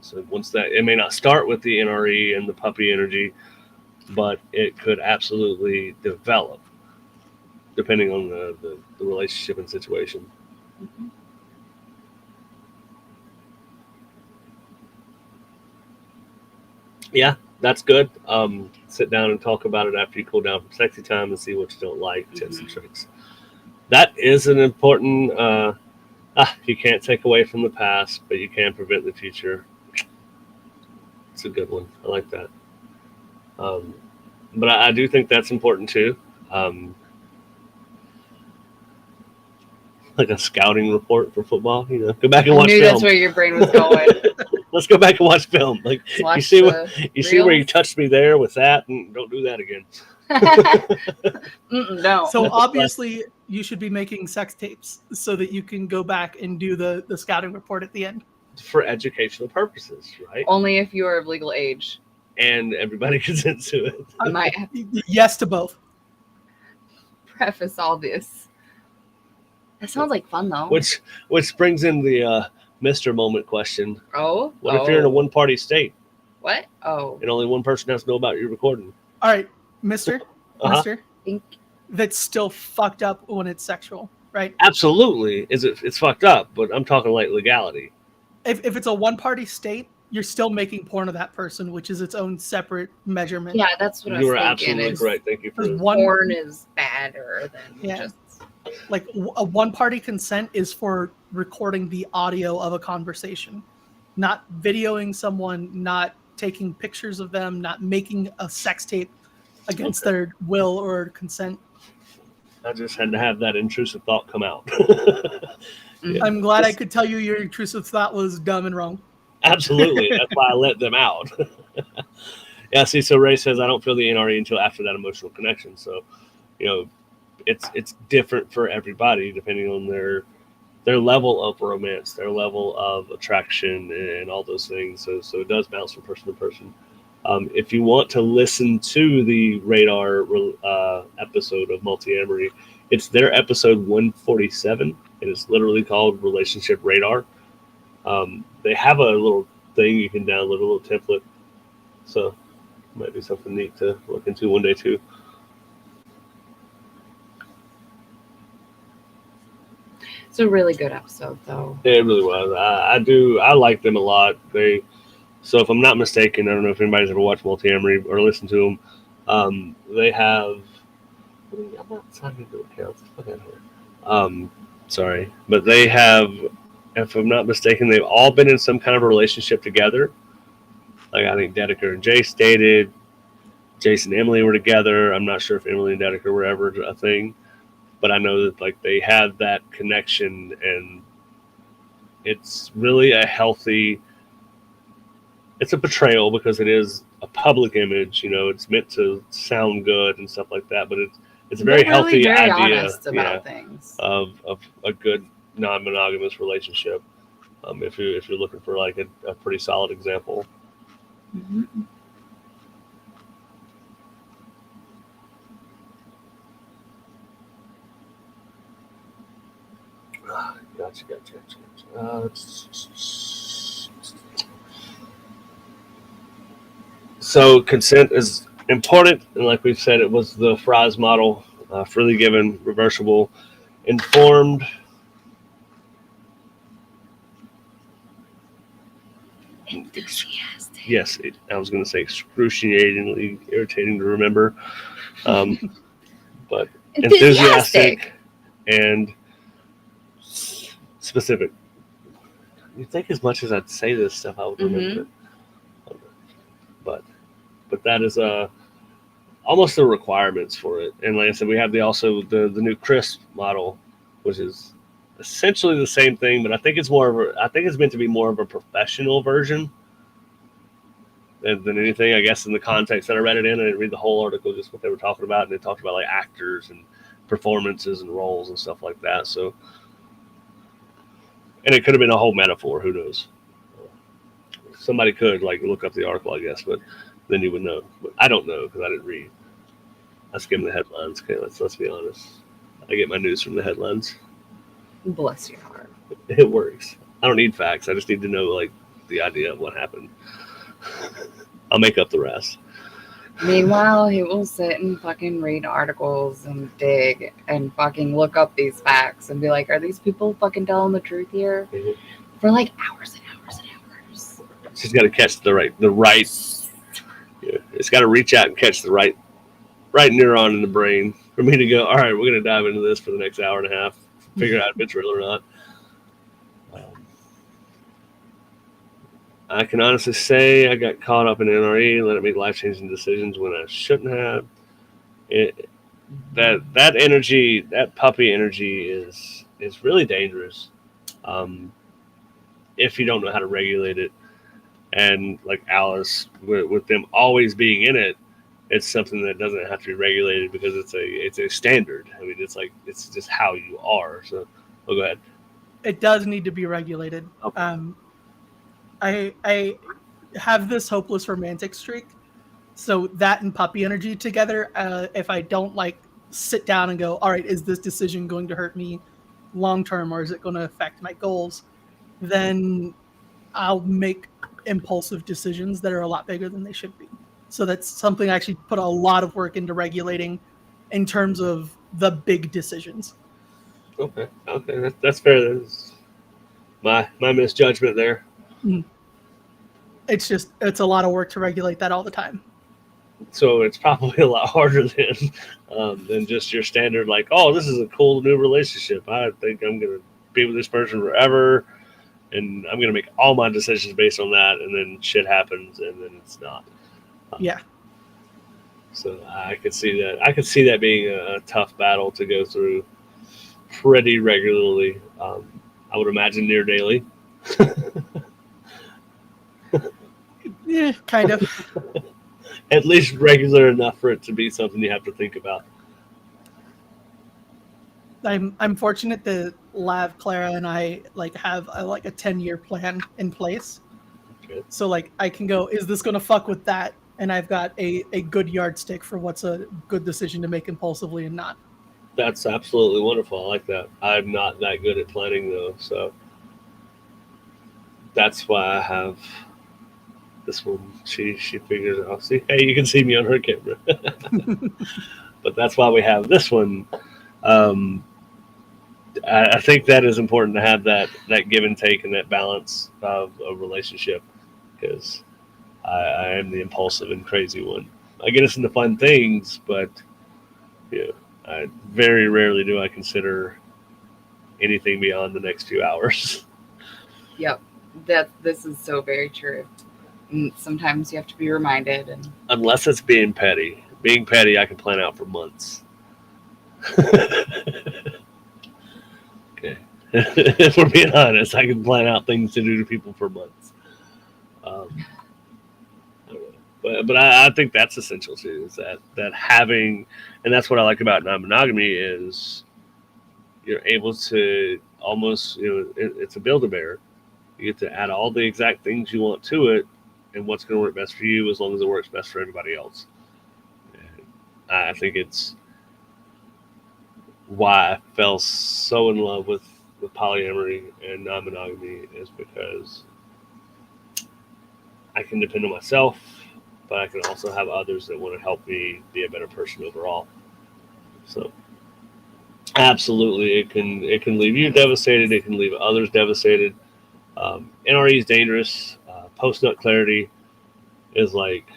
So once that, it may not start with the NRE and the puppy energy, but it could absolutely develop depending on the relationship and situation. Mhm. Yeah, that's good. Sit down and talk about it after you cool down from sexy time and see what you don't like, tips and tricks. That is an important, you can't take away from the past, but you can prevent the future. It's a good one. I like that. But I do think that's important too. Like a scouting report for football, go back and I watch knew film. that's where your brain was going. Let's go back and watch film. Like Watch you see the you see where you reels. touched me there with that, and don't do that again. No. So obviously, you should be making sex tapes so that you can go back and do the scouting report at the end. For educational purposes, right? Only if you are of legal age. And everybody consents to it. I might have to Yes to both. preface all this. That sounds like fun though. Which brings in the Mr. Moment question. Oh. What if you're in a one-party state What? Oh. and only one person has to know about your recording? All right, Mister. Mister. Think That's still fucked up when it's sexual, right? Absolutely, it's fucked up, but I'm talking like legality. If it's a one-party state, you're still making porn of that person, which is its own separate measurement. yeah, that's what I You was are thinking. absolutely It's- correct. Thank you for Because one, Porn is badder than Yeah. just like a one-party consent is for recording the audio of a conversation, not videoing someone, not taking pictures of them, not making a sex tape against their will or consent. I just had to have that intrusive thought come out. Yeah. I'm glad I could tell you your intrusive thought was dumb and wrong. Absolutely, that's why I let them out. Yeah, see, so Ray says I don't feel the NRE until after that emotional connection. So, it's different for everybody depending on their level of romance, their level of attraction, and all those things. So it does bounce from person to person. If you want to listen to the Radar episode of Multi-Amory, it's their episode 147. It is literally called Relationship Radar. They have a little thing you can download, a little template. So it might be something neat to look into one day too. It's a really good episode though. It really was. I like them a lot. So if I'm not mistaken, I don't know if anybody's ever watched Multi-Amory or listened to them. They have. I'm not signing into accounts. Sorry, but they have. If I'm not mistaken, they've all been in some kind of a relationship together. Like I think Dedeker and Jace dated. Jason and Emily were together. I'm not sure if Emily and Dedeker were ever a thing, but I know that like they had that connection, and it's really a healthy. It's a portrayal because it is a public image. It's meant to sound good and stuff like that, but it's a very They're really healthy very idea honest about things. of a good non-monogamous relationship. If you're looking for like a pretty solid example. Mm-hmm. Gotcha. So consent is important, and like we've said, it was the Fry's model, freely given, reversible, informed. Enthusiastic. Yes, I was going to say excruciatingly irritating to remember, but enthusiastic and specific. You think as much as I'd say this stuff, I would remember it. But that is almost the requirements for it. And like I said, we have also the new Chris model, which is essentially the same thing, but I think it's meant to be more of a professional version than anything. I guess in the context that I read it in, I didn't read the whole article, just what they were talking about, and they talked about like actors and performances and roles and stuff like that. So And it could have been a whole metaphor. Who knows? Somebody could like look up the article, I guess, but then you would know. But I don't know because I didn't read. I skimmed the headlines. Okay, let's be honest. I get my news from the headlines. Bless your heart. It works. I don't need facts. I just need to know like the idea of what happened. I'll make up the rest. Meanwhile, he will sit and fucking read articles and dig and fucking look up these facts and be like, are these people fucking telling the truth here? Mhm. For like hours and hours and hours. She's got to catch the right. Yeah, it's got to reach out and catch the right neuron in the brain for me to go. All right, we're gonna dive into this for the next hour and a half. Figure out if it's real or not. I can honestly say I got caught up in NRE, let it make life-changing decisions when I shouldn't have. That energy, that puppy energy, is really dangerous if you don't know how to regulate it. And like Alice, with them always being in it, it's something that doesn't have to be regulated because it's a standard. I mean, it's just how you are. So, go ahead. It does need to be regulated. Okay. I have this hopeless romantic streak, so that and puppy energy together. If I don't like sit down and go, all right, is this decision going to hurt me long term or is it going to affect my goals? Then I'll make impulsive decisions that are a lot bigger than they should be. So that's something I actually put a lot of work into regulating in terms of the big decisions. Okay, that's fair. That's my misjudgment there. It's a lot of work to regulate that all the time. So it's probably a lot harder than just your standard, like, oh, this is a cool new relationship. I think I'm going to be with this person forever, and I'm going to make all my decisions based on that, and then shit happens, and then it's not. Yeah. So I could see that. I could see that being a tough battle to go through pretty regularly. I would imagine near daily. Yeah, kind of. At least regular enough for it to be something you have to think about. I'm fortunate that Lav, Clara, and I have a 10-year plan in place. Okay. So I can go, is this going to fuck with that? And I've got a good yardstick for what's a good decision to make impulsively and not. That's absolutely wonderful. I like that. I'm not that good at planning though, so that's why I have this one. She figures it out. See, hey, you can see me on her camera. But that's why we have this one. I think that is important to have that give and take and that balance of a relationship, because I am the impulsive and crazy one. I get us into fun things, but I very rarely do I consider anything beyond the next few hours. Yep, this is so very true. And sometimes you have to be reminded. And unless it's being petty. Being petty, I can plan out for months. Okay. If we're being honest, I can plan out things to do to people for months. But I think that's essential too, is that having, and that's what I like about non-monogamy, is you're able to almost, it's a Build-A-Bear. You get to add all the exact things you want to it, and what's going to work best for you as long as it works best for everybody else. And I think it's why I fell so in love with polyamory and non-monogamy, is because I can depend on myself, but I can also have others that want to help me be a better person overall. So absolutely, it can leave you devastated. It can leave others devastated. NRE is dangerous. Post-nut clarity is like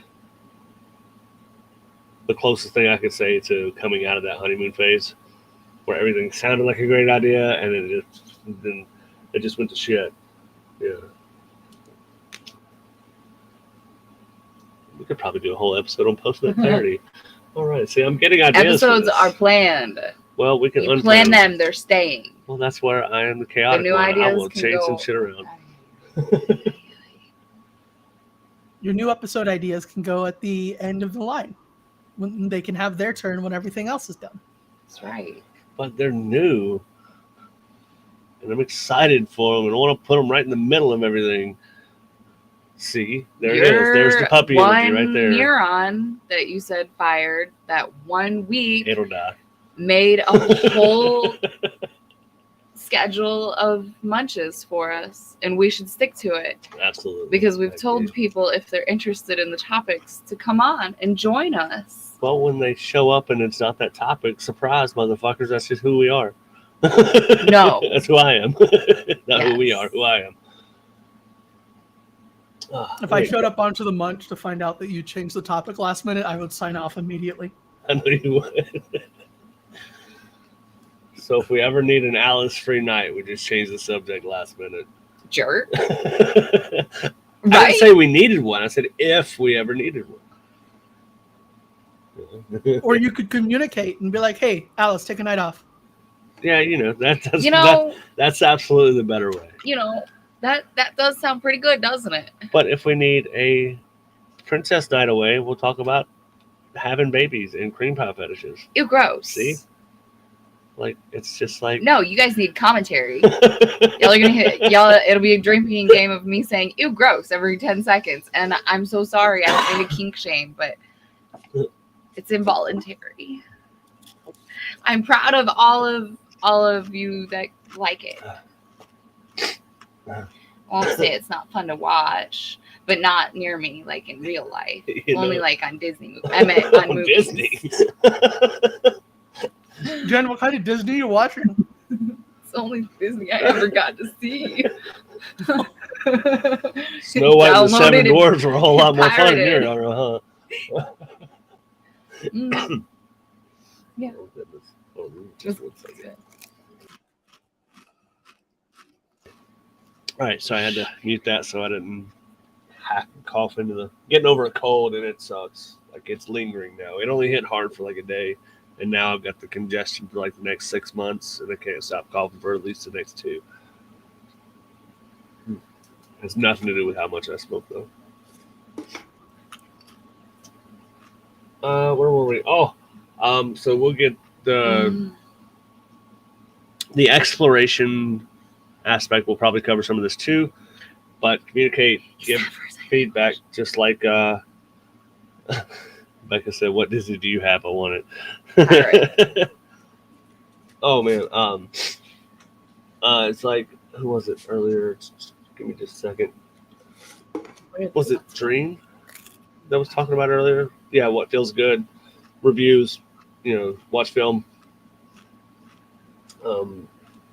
the closest thing I could say to coming out of that honeymoon phase, where everything sounded like a great idea, and then it just went to shit. Yeah. We could probably do a whole episode on post-nut clarity. All right. See, I'm getting ideas. Episodes are planned. Well, we can you plan them; they're staying. Well, that's where I am the chaotic the new one. ideas I will change some shit around. Your new episode ideas can go at the end of the line, when they can have their turn when everything else is done. That's right. But they're new. and I'm excited for them, and I want to put them right in the middle of everything. See, there it is. There's the puppy emoji right there. One neuron that you said fired that 1 week It'll die. made a whole schedule of munches for us, and we should stick to it. Absolutely. Because we've told people if they're interested in the topics to come on and join us. Well, when they show up and it's not that topic, surprise, motherfuckers, that's just who we are. No. That's who I am. Not who we are, who I am. If I showed up onto the Munch to find out that you changed the topic last minute, I would sign off immediately. I know you would. So if we ever need an Alice-free night, we just change the subject last minute. Jerk. I didn't say we needed one. I said if we ever needed one. Or you could communicate and be like, hey, Alice, take a night off. Yeah, that's that's absolutely the better way. That does sound pretty good, doesn't it? But if we need a princess night away, we'll talk about having babies and cream pie fetishes. Ew, gross. See? Like, it's just like... No, you guys need commentary. Y'all are going to it'll be a drinking game of me saying, ew, gross, every 10 seconds. And I'm so sorry, I don't mean to kink shame, but it's involuntary. I'm proud of all of you that like it. I won't say it's not fun to watch, but not near me, like in real life. Only like on Disney movies. I meant on movies. Disney. Jen, what kind of Disney are you watching? It's the only Disney I ever got to see. Snow White and the Seven Dwarfs were a whole lot more fun here, huh? Yeah. Oh, goodness. Oh, just 1 second. All right, so I had to mute that so I didn't cough into the... Getting over a cold, and it sucks. Like, it's lingering now. It only hit hard for like a day, and now I've got the congestion for like the next 6 months, and I can't stop coughing for at least the next 2. It has nothing to do with how much I smoke, though. Where were we? So we'll get the exploration aspect. We'll probably cover some of this too, but communicate, give feedback, just like Becca said, what Disney do you have? I want it. Oh man. It's like, who was it earlier? Just give me just a second. Was it Dream that was talking about earlier? Yeah, what feels good, reviews, watch film.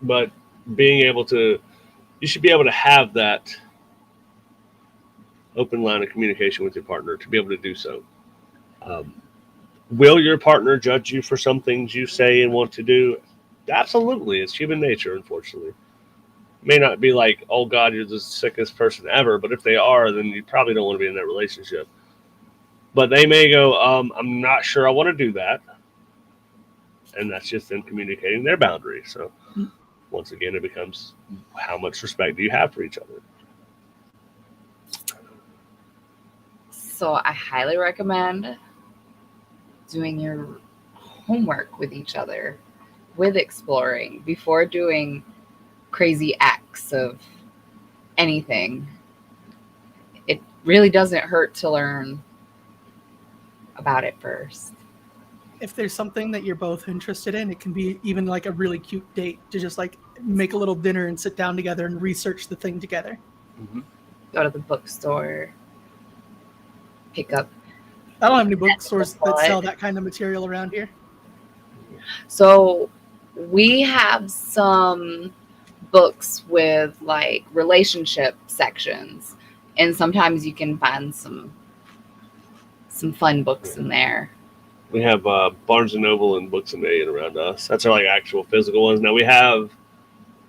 But being able to, you should be able to have that open line of communication with your partner to be able to do so. Will your partner judge you for some things you say and want to do? Absolutely. It's human nature, unfortunately. It may not be like, oh God, you're the sickest person ever, but if they are, then you probably don't want to be in that relationship. But they may go, I'm not sure I want to do that. And that's just them communicating their boundary. So once again, it becomes, how much respect do you have for each other? So I highly recommend doing your homework with each other, with exploring, before doing crazy acts of anything. It really doesn't hurt to learn about it first. If there's something that you're both interested in, it can be even like a really cute date to just like make a little dinner and sit down together and research the thing together. Mm-hmm. Go to the bookstore, pick up. I don't have any bookstores that sell that kind of material around here. So we have some books with like relationship sections, and sometimes you can find some fun books in there. We have Barnes & Noble and Books & Million around us. That's our like actual physical ones. Now we have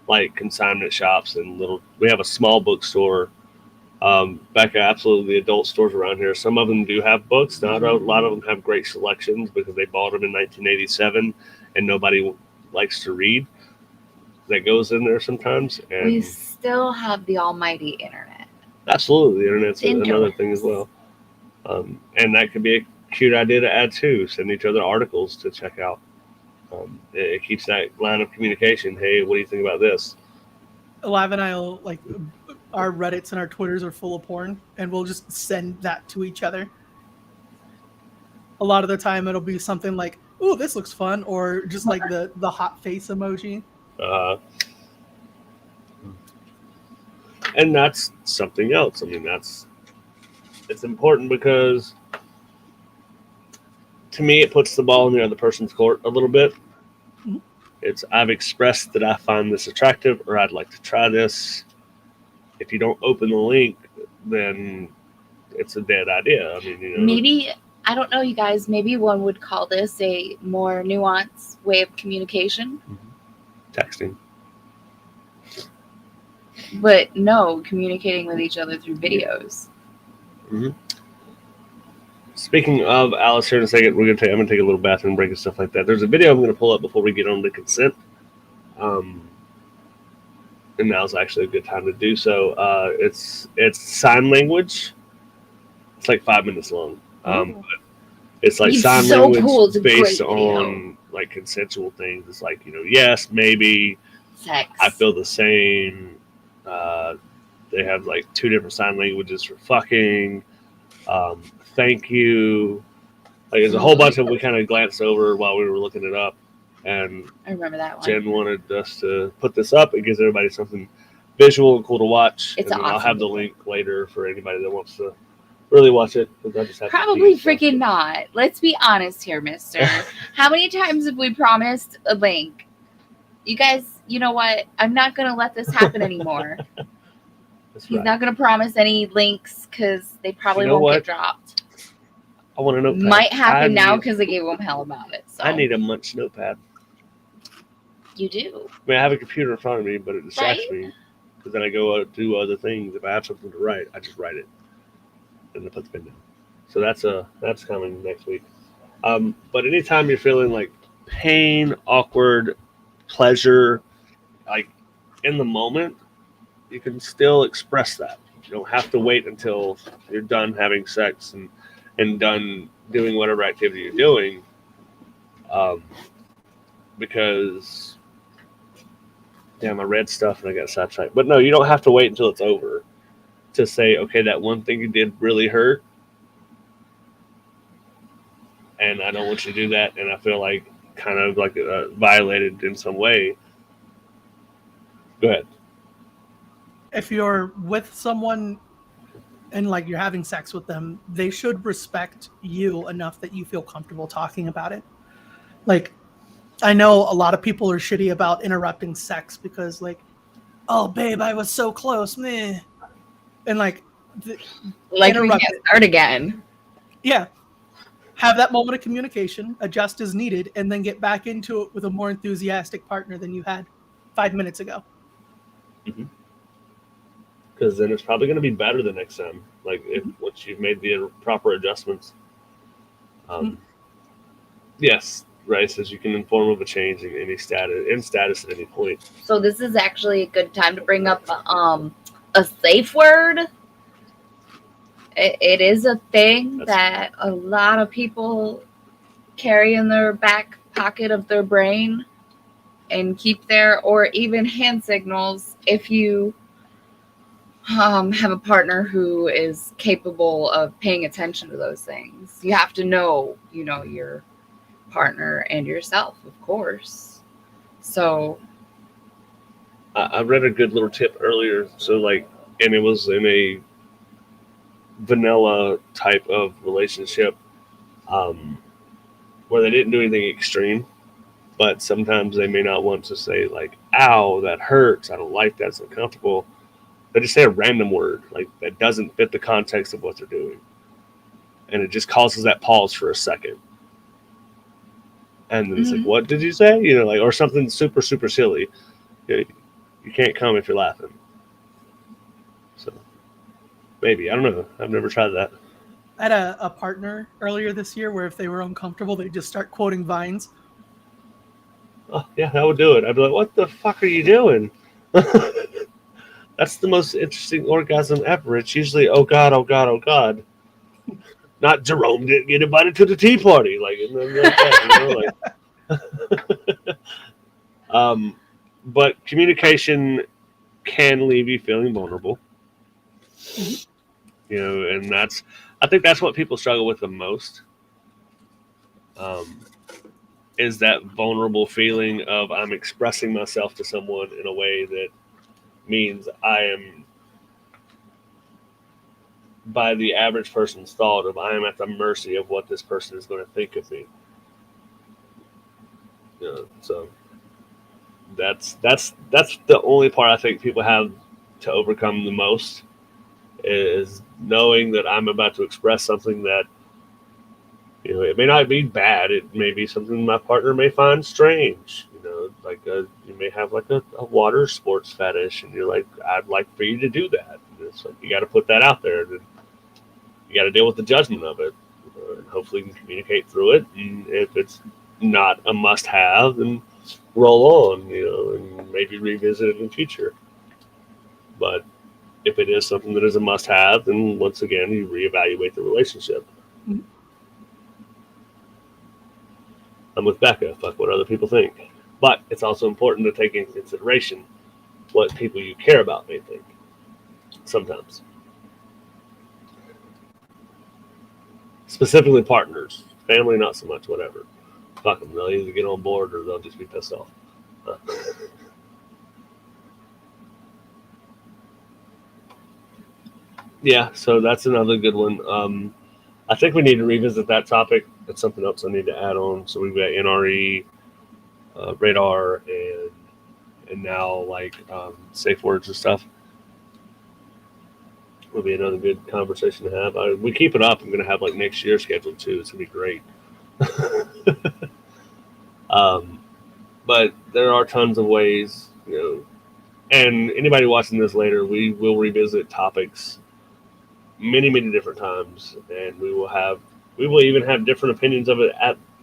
like consignment shops and we have a small bookstore. Becca, absolutely, the adult stores around here. Some of them do have books. Not a lot of them have great selections because they bought them in 1987 and nobody likes to read. That goes in there sometimes. And we still have the almighty internet. Absolutely, the internet's another thing as well. And that could be a cute idea to add too. Send each other articles to check out. It keeps that line of communication. Hey, what do you think about this? Alive and I'll like our Reddits and our Twitters are full of porn, and we'll just send that to each other. A lot of the time, it'll be something like, "Ooh, this looks fun," or just like the hot face emoji. And that's something else. I mean, it's important because to me, it puts the ball in the other person's court a little bit. Mhm. It's I've expressed that I find this attractive, or I'd like to try this. If you don't open the link, then it's a dead idea. I mean, you know, Maybe, I don't know, you guys, maybe one would call this a more nuanced way of communication. texting. But no, communicating with each other through videos. Mm-hmm. Speaking of Alice, here in a second, I'm gonna take a little bathroom break and stuff like that. There's a video I'm gonna pull up before we get on to consent, and now's actually a good time to do so. It's sign language. It's like 5 minutes long. But it's like It's sign so language cool. It's a based great video. on like consensual things. It's like, you know, yes, maybe, Sex. I feel the same. They have like 2 different sign languages for fucking. Thank you. Like, there's a whole bunch of we kind of glanced over while we were looking it up, and I remember that one. Jen wanted us to put this up. It gives everybody something visual and cool to watch. It's and then I'll awesome. have the link later for anybody that wants to really watch it. 'Cause I just have to Probably pee, so. freaking not. Let's be honest here, mister. How many times have we promised a link? You guys, you know what? I'm not going to let this happen anymore. That's He's right. not going to promise any links because they probably You know won't what? get dropped. I want a notepad. Might happen now need- because they gave him hell about it. So I need a Munch notepad. you do. I mean, I have a computer in front of me, but it distracts Right? me because then I go do other things. If I have something to write, I just write it and I put the pen down. So that's coming next week. But anytime you're feeling like pain, awkward, pleasure, like in the moment, you can still express that. You don't have to wait until you're done having sex and done doing whatever activity you're doing, because damn, I read stuff and I got sidetracked. But no, you don't have to wait until it's over to say, okay, that one thing you did really hurt, and I don't want you to do that, and I feel like kind of like violated in some way. Go ahead. If you're with someone and like you're having sex with them, they should respect you enough that you feel comfortable talking about it. Like, I know a lot of people are shitty about interrupting sex because like, oh babe, I was so close, meh. And like Like we Interrupt can't it. start again. yeah. Have that moment of communication, adjust as needed, and then get back into it with a more enthusiastic partner than you had 5 minutes ago. Because then it's probably going to be better the next time. Like if once you've made the proper adjustments. Yes, Ray says you can inform of a change in any status at any point. So this is actually a good time to bring up a safe word. It is a thing that a lot of people carry in their back pocket of their brain and keep there, or even hand signals if you have a partner who is capable of paying attention to those things. You have to know, your partner and yourself, of course. So I read a good little tip earlier. So like, and it was in a vanilla type of relationship, where they didn't do anything extreme, but sometimes they may not want to say like, ow, that hurts, I don't like that, it's uncomfortable. They just say a random word like that doesn't fit the context of what they're doing, and it just causes that pause for a second, and then it's like, what did you say, like, or something super super silly. You can't come if you're laughing. So maybe, I don't know, I've never tried that. I had a partner earlier this year where if they were uncomfortable, they'd just start quoting Vines. Oh, yeah, that would do it. I'd be like, what the fuck are you doing? That's the most interesting orgasm ever. It's usually, oh God, oh God, oh God. Not Jerome didn't get invited to the tea party. Like, and then like that, like. But communication can leave you feeling vulnerable. Mhm. And I think that's what people struggle with the most. Um, is that vulnerable feeling of I'm expressing myself to someone in a way that means I am, by the average person's thought of, I am at the mercy of what this person is going to think of me. So that's the only part I think people have to overcome the most, is knowing that I'm about to express something that, it may not be bad. It may be something my partner may find strange. Like you may have like a water sports fetish, and you're like, I'd like for you to do that. And it's like you got to put that out there. And you got to deal with the judgment of it, and hopefully you can communicate through it. And if it's not a must-have, then roll on. And maybe revisit it in the future. But if it is something that is a must-have, then once again you reevaluate the relationship. Mhm. I'm with Becca. Fuck what other people think. But it's also important to take into consideration what people you care about may think. Sometimes. Specifically partners. Family, not so much, whatever. Fuck them. They'll either get on board or they'll just be pissed off. Yeah, so that's another good one. I think we need to revisit that topic. That's something else I need to add on. So we've got NRE, radar, and now like safe words and stuff. Will be another good conversation to have. We keep it up. I'm going to have like next year scheduled too. It's going to be great. um, but there are tons of ways, and anybody watching this later, we will revisit topics many, many different times, and we will even have different opinions of it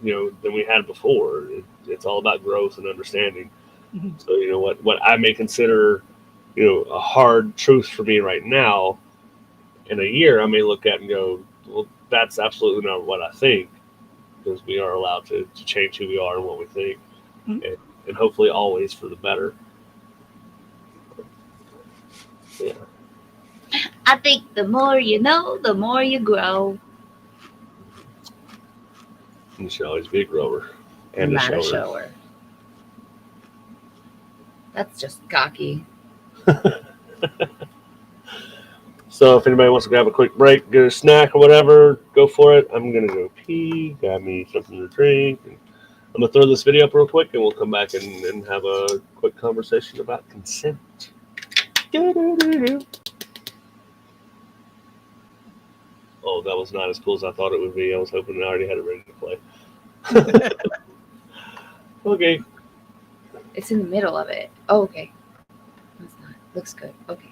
than we had before. It's all about growth and understanding. Mhm. So what I may consider a hard truth for me right now, in a year I may look at and go, well, that's absolutely not what I think, because we are allowed to change who we are and what we think, Mhm. and hopefully always for the better. Yeah. I think the more you know, the more you grow. You should always be a grower and a Not a shower. shower. That's just cocky. So if anybody wants to grab a quick break, get a snack or whatever, go for it. I'm gonna go pee, grab me something to drink. And I'm gonna throw this video up real quick, and we'll come back and have a quick conversation about consent. Oh, that was not as cool as I thought it would be. I was hoping I already had it ready to play. Okay. It's in the middle of it. Oh, okay. No, it's not. Looks good. Okay.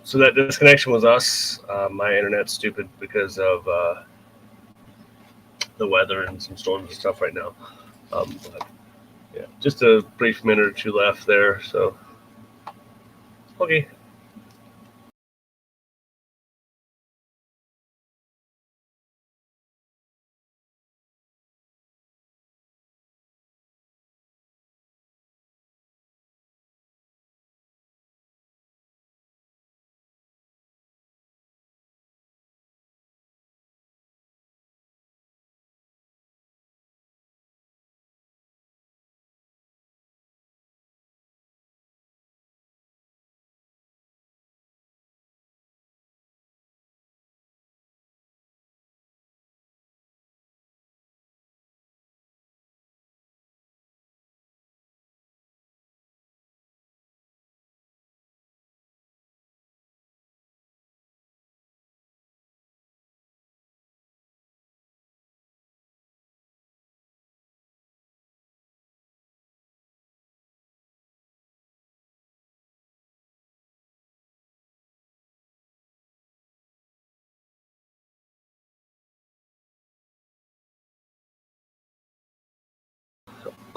So that disconnection was us. My internet's stupid because of the weather and some storms and stuff right now. But yeah, just a brief minute or two left there. So, okay.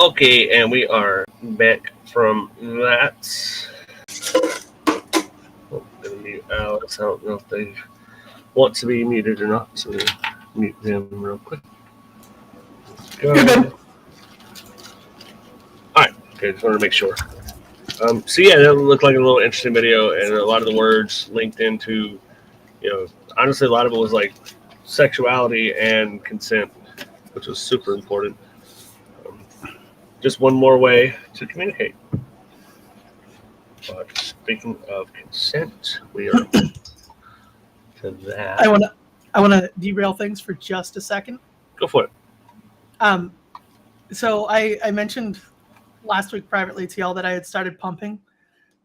Okay, and we are back from that. Oh, I'm gonna mute Alex. I don't know if they want to be muted or not, so we'll mute them real quick. Go. You're good. All right. Okay, just wanted to make sure. So yeah, that looked like a little interesting video, and a lot of the words linked into, honestly, a lot of it was like sexuality and consent, which was super important. Just one more way to communicate. But speaking of consent, we are to that. I wanna derail things for just a second. Go for it. So I mentioned last week privately to y'all that I had started pumping,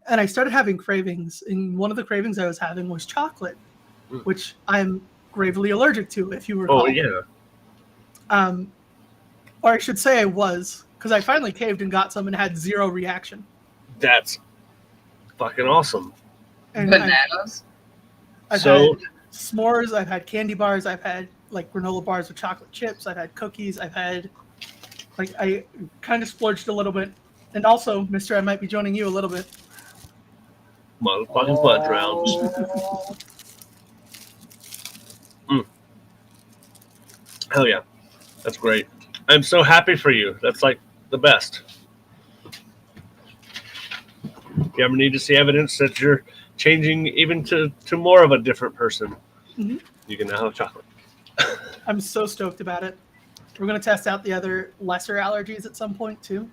and I started having cravings. And one of the cravings I was having was chocolate, which I'm gravely allergic to, if you recall. Oh yeah. Or I should say I was, because I finally caved and got some and had zero reaction. That's fucking awesome. And Bananas. I've had s'mores, I've had candy bars, I've had like granola bars with chocolate chips, I've had cookies, I've had I kind of splurged a little bit. And also, Mister, I might be joining you a little bit. Motherfucking blood rounds. Hell yeah. That's great. I'm so happy for you. That's like the best. If you ever need to see evidence that you're changing even to more of a different person, you can now have chocolate. I'm so stoked about it. We're going to test out the other lesser allergies at some point too.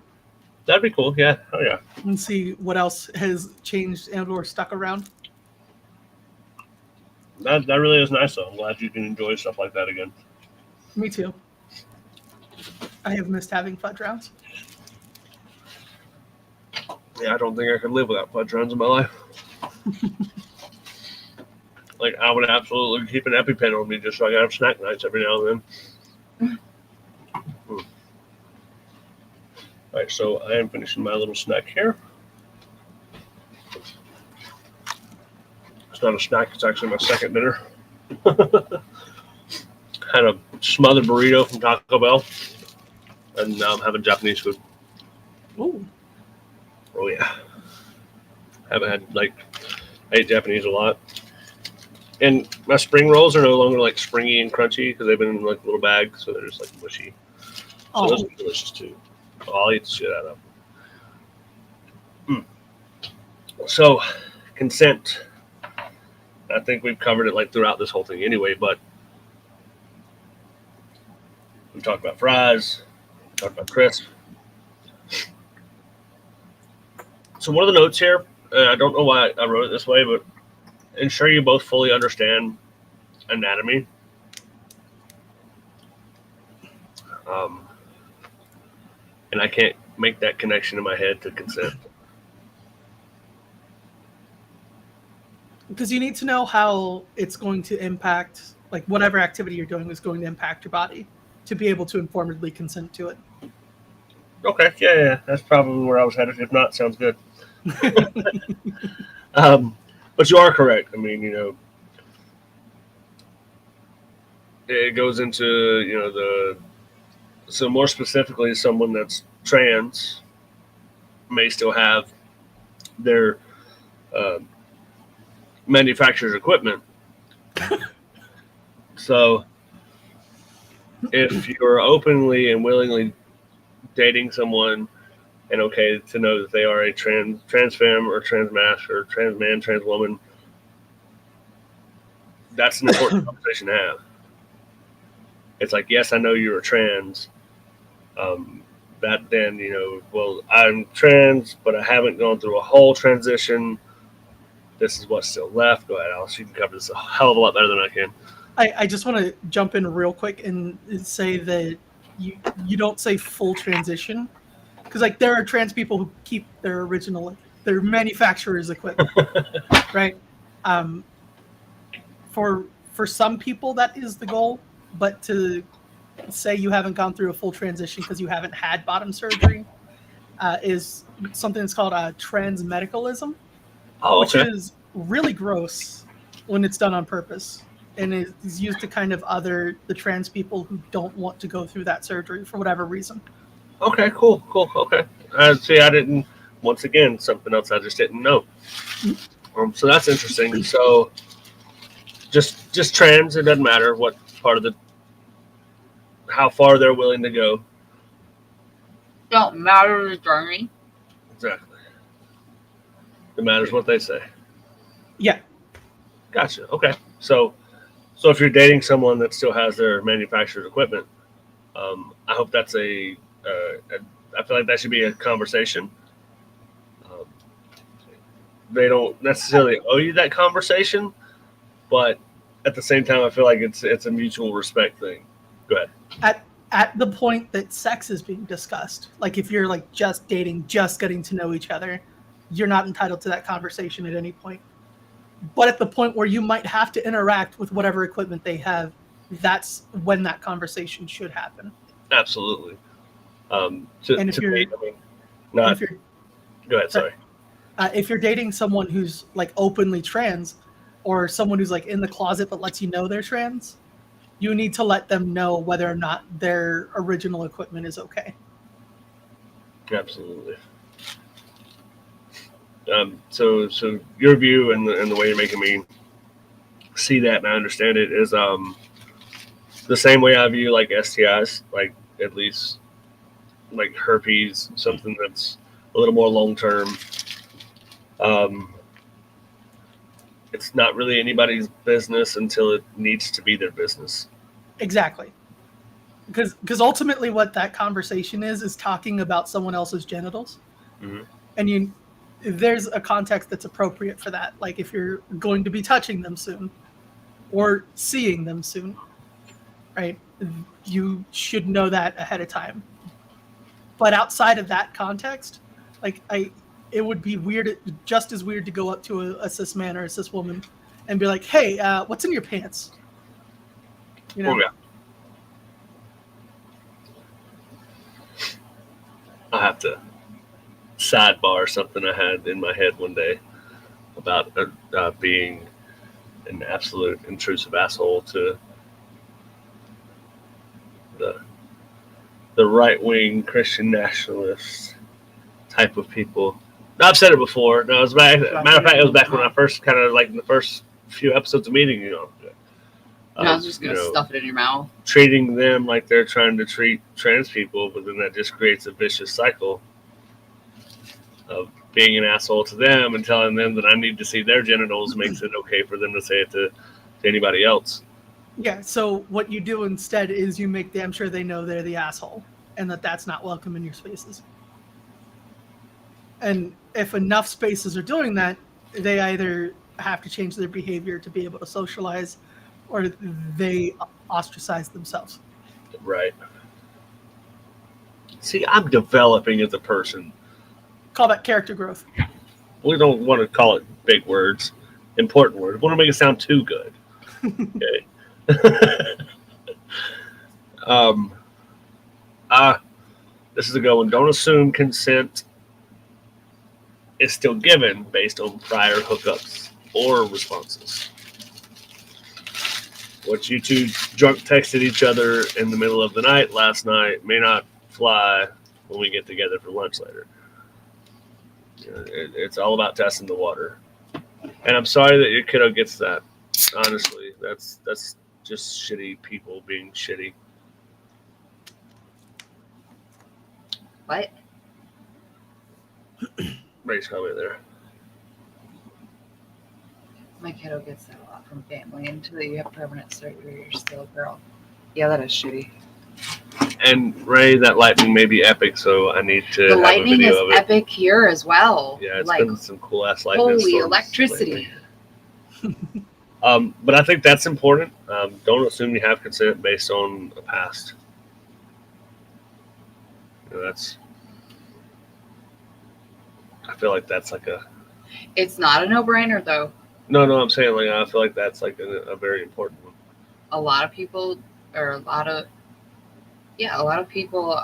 That'd be cool. Yeah. Oh yeah. And see what else has changed and or stuck around. That really is nice though. I'm glad you can enjoy stuff like that again. Me too. I have missed having fudge rounds. Yeah, I don't think I could live without fudge rounds in my life. Like, I would absolutely keep an EpiPen on me just so I can have snack nights every now and then. All right, so I am finishing my little snack here. It's not a snack, it's actually my second dinner. Had a smothered burrito from Taco Bell, and now I'm having Japanese food. Ooh. Oh yeah. Haven't had I ate Japanese a lot. And my spring rolls are no longer like springy and crunchy because they've been in like little bags, so they're just like mushy. So those are delicious too. I'll eat the shit out of them. So, consent. I think we've covered it like throughout this whole thing anyway, but we talked about fries, we talked about crisp. So one of the notes here, I don't know why I wrote it this way, but ensure you both fully understand anatomy. And I can't make that connection in my head to consent. Because you need to know how it's going to impact, like whatever activity you're doing is going to impact your body to be able to informedly consent to it. Okay, yeah, that's probably where I was headed. If not, sounds good. But you are correct. I mean, it goes into so more specifically, someone that's trans may still have their uh, manufacturer's equipment. So if you're openly and willingly dating someone, and okay to know that they are a trans femme or trans mask or trans man, trans woman, that's an important conversation to have. It's like, yes, I know you're trans. That then, well, I'm trans, but I haven't gone through a whole transition. This is what's still left. Go ahead, Alice. You can cover this a hell of a lot better than I can. I just want to jump in real quick and say that you don't say full transition, because like there are trans people who keep their manufacturer's equipment, right? For some people that is the goal, but to say you haven't gone through a full transition because you haven't had bottom surgery is something that's called trans medicalism, which is really gross when it's done on purpose. And it is used to kind of other the trans people who don't want to go through that surgery for whatever reason. Okay, cool. Okay. See, I didn't, once again, something else I just didn't know. So that's interesting. So just trans, it doesn't matter what part of how far they're willing to go. Don't matter the journey. Exactly. It matters what they say. Yeah. Gotcha. Okay. So if you're dating someone that still has their manufacturer's equipment, I hope that's I feel like that should be a conversation. They don't necessarily owe you that conversation, but at the same time, I feel like it's a mutual respect thing. Go ahead. At the point that sex is being discussed, like if you're like just dating, just getting to know each other, you're not entitled to that conversation at any point. But at the point where you might have to interact with whatever equipment they have, that's when that conversation should happen. Absolutely. Go ahead. Sorry. If you're dating someone who's like openly trans, or someone who's like in the closet but lets you know they're trans, you need to let them know whether or not their original equipment is okay. Absolutely. So your view and the way you're making me see that and I understand it is the same way I view like STIs, like at least like herpes, something that's a little more long term. It's not really anybody's business until it needs to be their business. Exactly. Because ultimately what that conversation is talking about someone else's genitals. Mm-hmm. And there's a context that's appropriate for that. Like if you're going to be touching them soon or seeing them soon, right? You should know that ahead of time. But outside of that context, it would be weird, just as weird to go up to a cis man or a cis woman and be like, hey, what's in your pants? Oh, yeah. I have to sidebar something I had in my head one day about being an absolute intrusive asshole to the right-wing Christian nationalist type of people. No, I've said it before. No, it was back. Matter of fact, it was back when I first kind of like in the first few episodes of meeting you. I was just gonna stuff it in your mouth. Treating them like they're trying to treat trans people, but then that just creates a vicious cycle of being an asshole to them and telling them that I need to see their genitals makes it okay for them to say it to anybody else. Yeah, so what you do instead is you make damn sure they know they're the asshole and that that's not welcome in your spaces. And if enough spaces are doing that, they either have to change their behavior to be able to socialize or they ostracize themselves. Right. See, I'm developing as a person. Call that character growth. We don't want to call it big words, important words. We want to make it sound too good. Okay. This is a good one. Don't assume consent is still given based on prior hookups or responses. What you two drunk texted each other in the middle of the night last night may not fly when we get together for lunch later. It's all about testing the water. And I'm sorry that your kiddo gets that. Honestly, that's just shitty people being shitty. What? Ray's comment there. My kiddo gets that a lot from family. Until you have permanent surgery, you're still a girl. Yeah, that is shitty. And Ray, that lightning may be epic, so I need to The have lightning a video is of it. epic here as well. Yeah, it's like been some cool ass lightning holy storms electricity. lately. But I think that's important. Don't assume you have consent based on a past. That's. I feel like that's like a. It's not a no-brainer though. No, I'm saying like I feel like that's like a very important one. A lot of people, or a lot of people,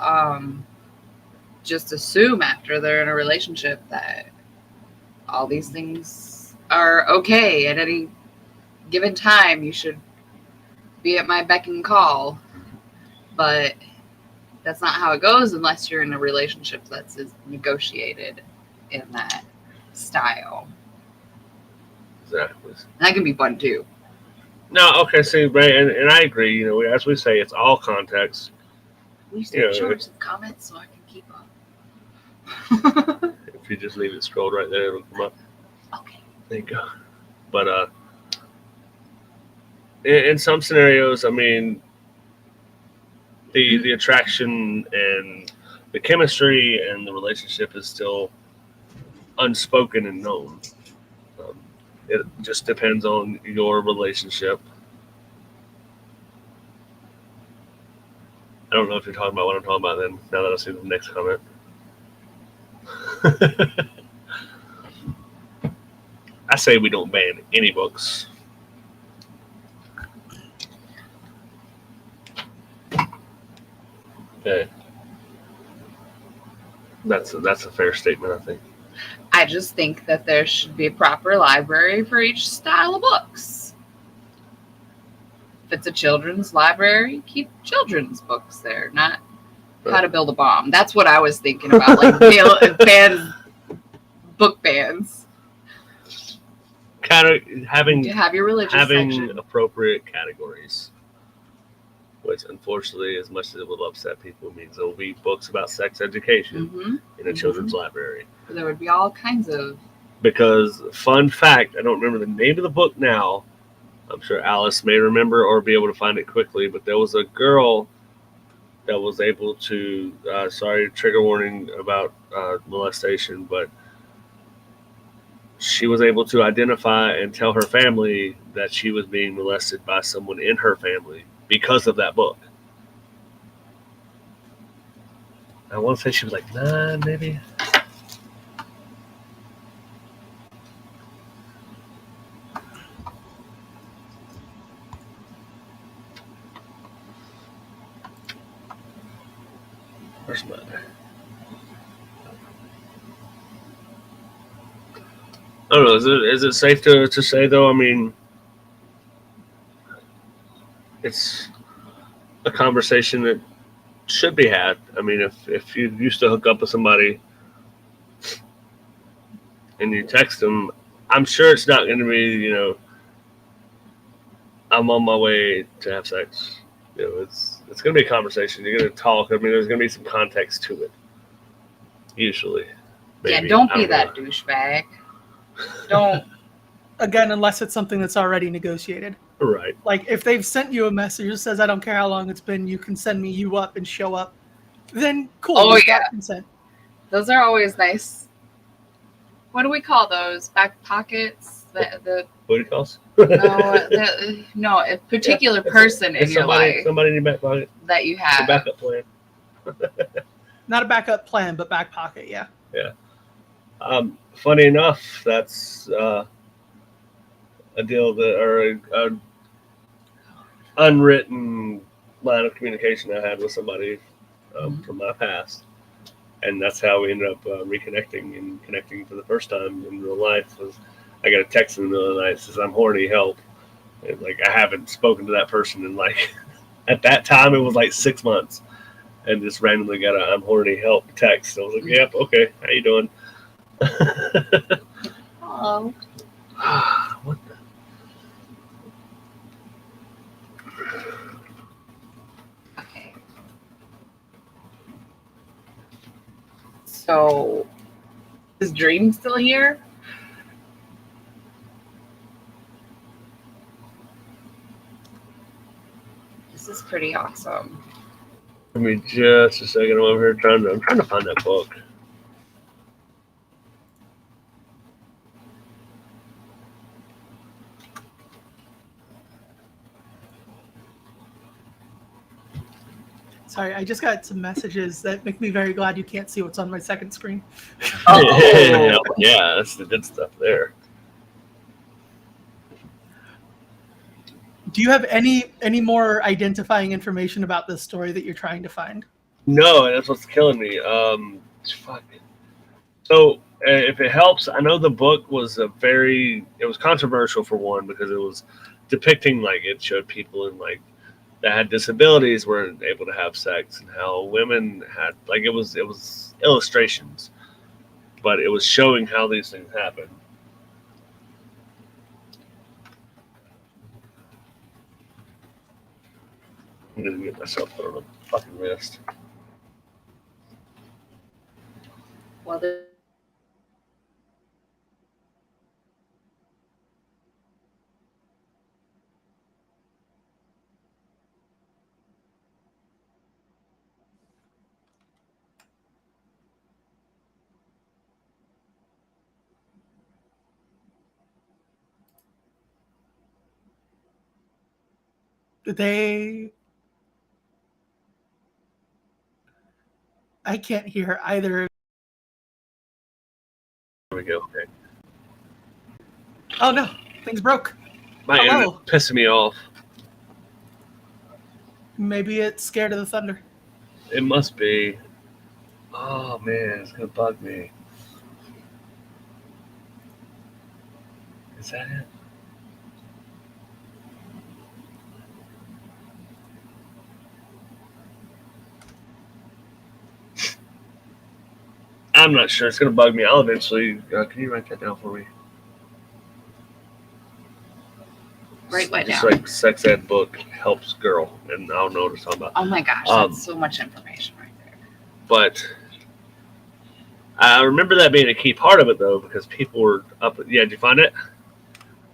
just assume after they're in a relationship that all these things are okay at any given time. You should be at my beck and call, but that's not how it goes unless you're in a relationship that's negotiated in that style. Exactly. And that can be fun too. No, okay, see, Ray, and I agree. As we say, it's all context. We used to have shorts and comments so I can keep up. If you just leave it scrolled right there, it'll come up. Okay. There you go. But in some scenarios, I mean, the attraction and the chemistry and the relationship is still unspoken and known. It just depends on your relationship. I don't know if you're talking about what I'm talking about then, now that I see the next comment. I say we don't ban any books. Okay. That's a fair statement, I think. I just think that there should be a proper library for each style of books. If it's a children's library, keep children's books there, not how to build a bomb. That's what I was thinking about, like bans, book bans. Kind of having You have your religious section. appropriate categories, which unfortunately, as much as it will upset people, means there will be books about sex education in a children's library. There would be all kinds of. Because, fun fact, I don't remember the name of the book now. I'm sure Alice may remember or be able to find it quickly, but there was a girl that was able to, sorry, trigger warning about molestation, but she was able to identify and tell her family that she was being molested by someone in her family because of that book. I want to say she was like 9, maybe. Where's mine? I don't know. Is it safe to say though? I mean, it's a conversation that should be had. I mean, if you used to hook up with somebody and you text them, I'm sure it's not going to be, I'm on my way to have sex. It's going to be a conversation. You're going to talk. I mean, there's going to be some context to it. Usually. Maybe. Yeah, don't be that douchebag. Don't. Again, unless it's something that's already negotiated. Right. Like, if they've sent you a message that says, I don't care how long it's been, you can send me you up and show up, then cool. Oh, you've yeah. got consent. Those are always nice. What do we call those? Back pockets? The Booty calls? no, a particular person in your life Somebody in your back pocket. that you have. A backup plan. Not a backup plan, but back pocket, yeah. Yeah. Funny enough, that's a deal that, or a unwritten line of communication I had with somebody from my past, and that's how we ended up reconnecting and connecting for the first time in real life. Was I got a text in the middle of the night that says, I'm horny, help. And like, I haven't spoken to that person in like, at that time, it was like 6 months. And just randomly got a I'm horny, help text. I was like, yep, okay, how you doing? Oh. What the? Okay. So, is Dream still here? This is pretty awesome. Give me just a second. I'm over here I'm trying to find that book. Sorry, I just got some messages that make me very glad you can't see what's on my second screen. Oh. Yeah, that's the good stuff there. Do you have any more identifying information about this story that you're trying to find? No, and that's what's killing me. Fuck. So, if it helps, I know the book was it was controversial for one because it was depicting like it showed people in like that had disabilities were able to have sex and how women had like it was illustrations, but it was showing how these things happen. I'm gonna get myself put on a fucking list. Well, I can't hear either. There we go. Okay. Oh no, things broke. My Hello. internet pissing me off. Maybe it's scared of the thunder. It must be. Oh man, it's gonna bug me. Is that it? I'm not sure. It's gonna bug me. I'll eventually. Can you write that down for me? Right what Just now? like sex ed book helps girl, and I'll know what it's talking about. Oh my gosh, that's so much information right there. But I remember that being a key part of it though, because people were up. Yeah, did you find it?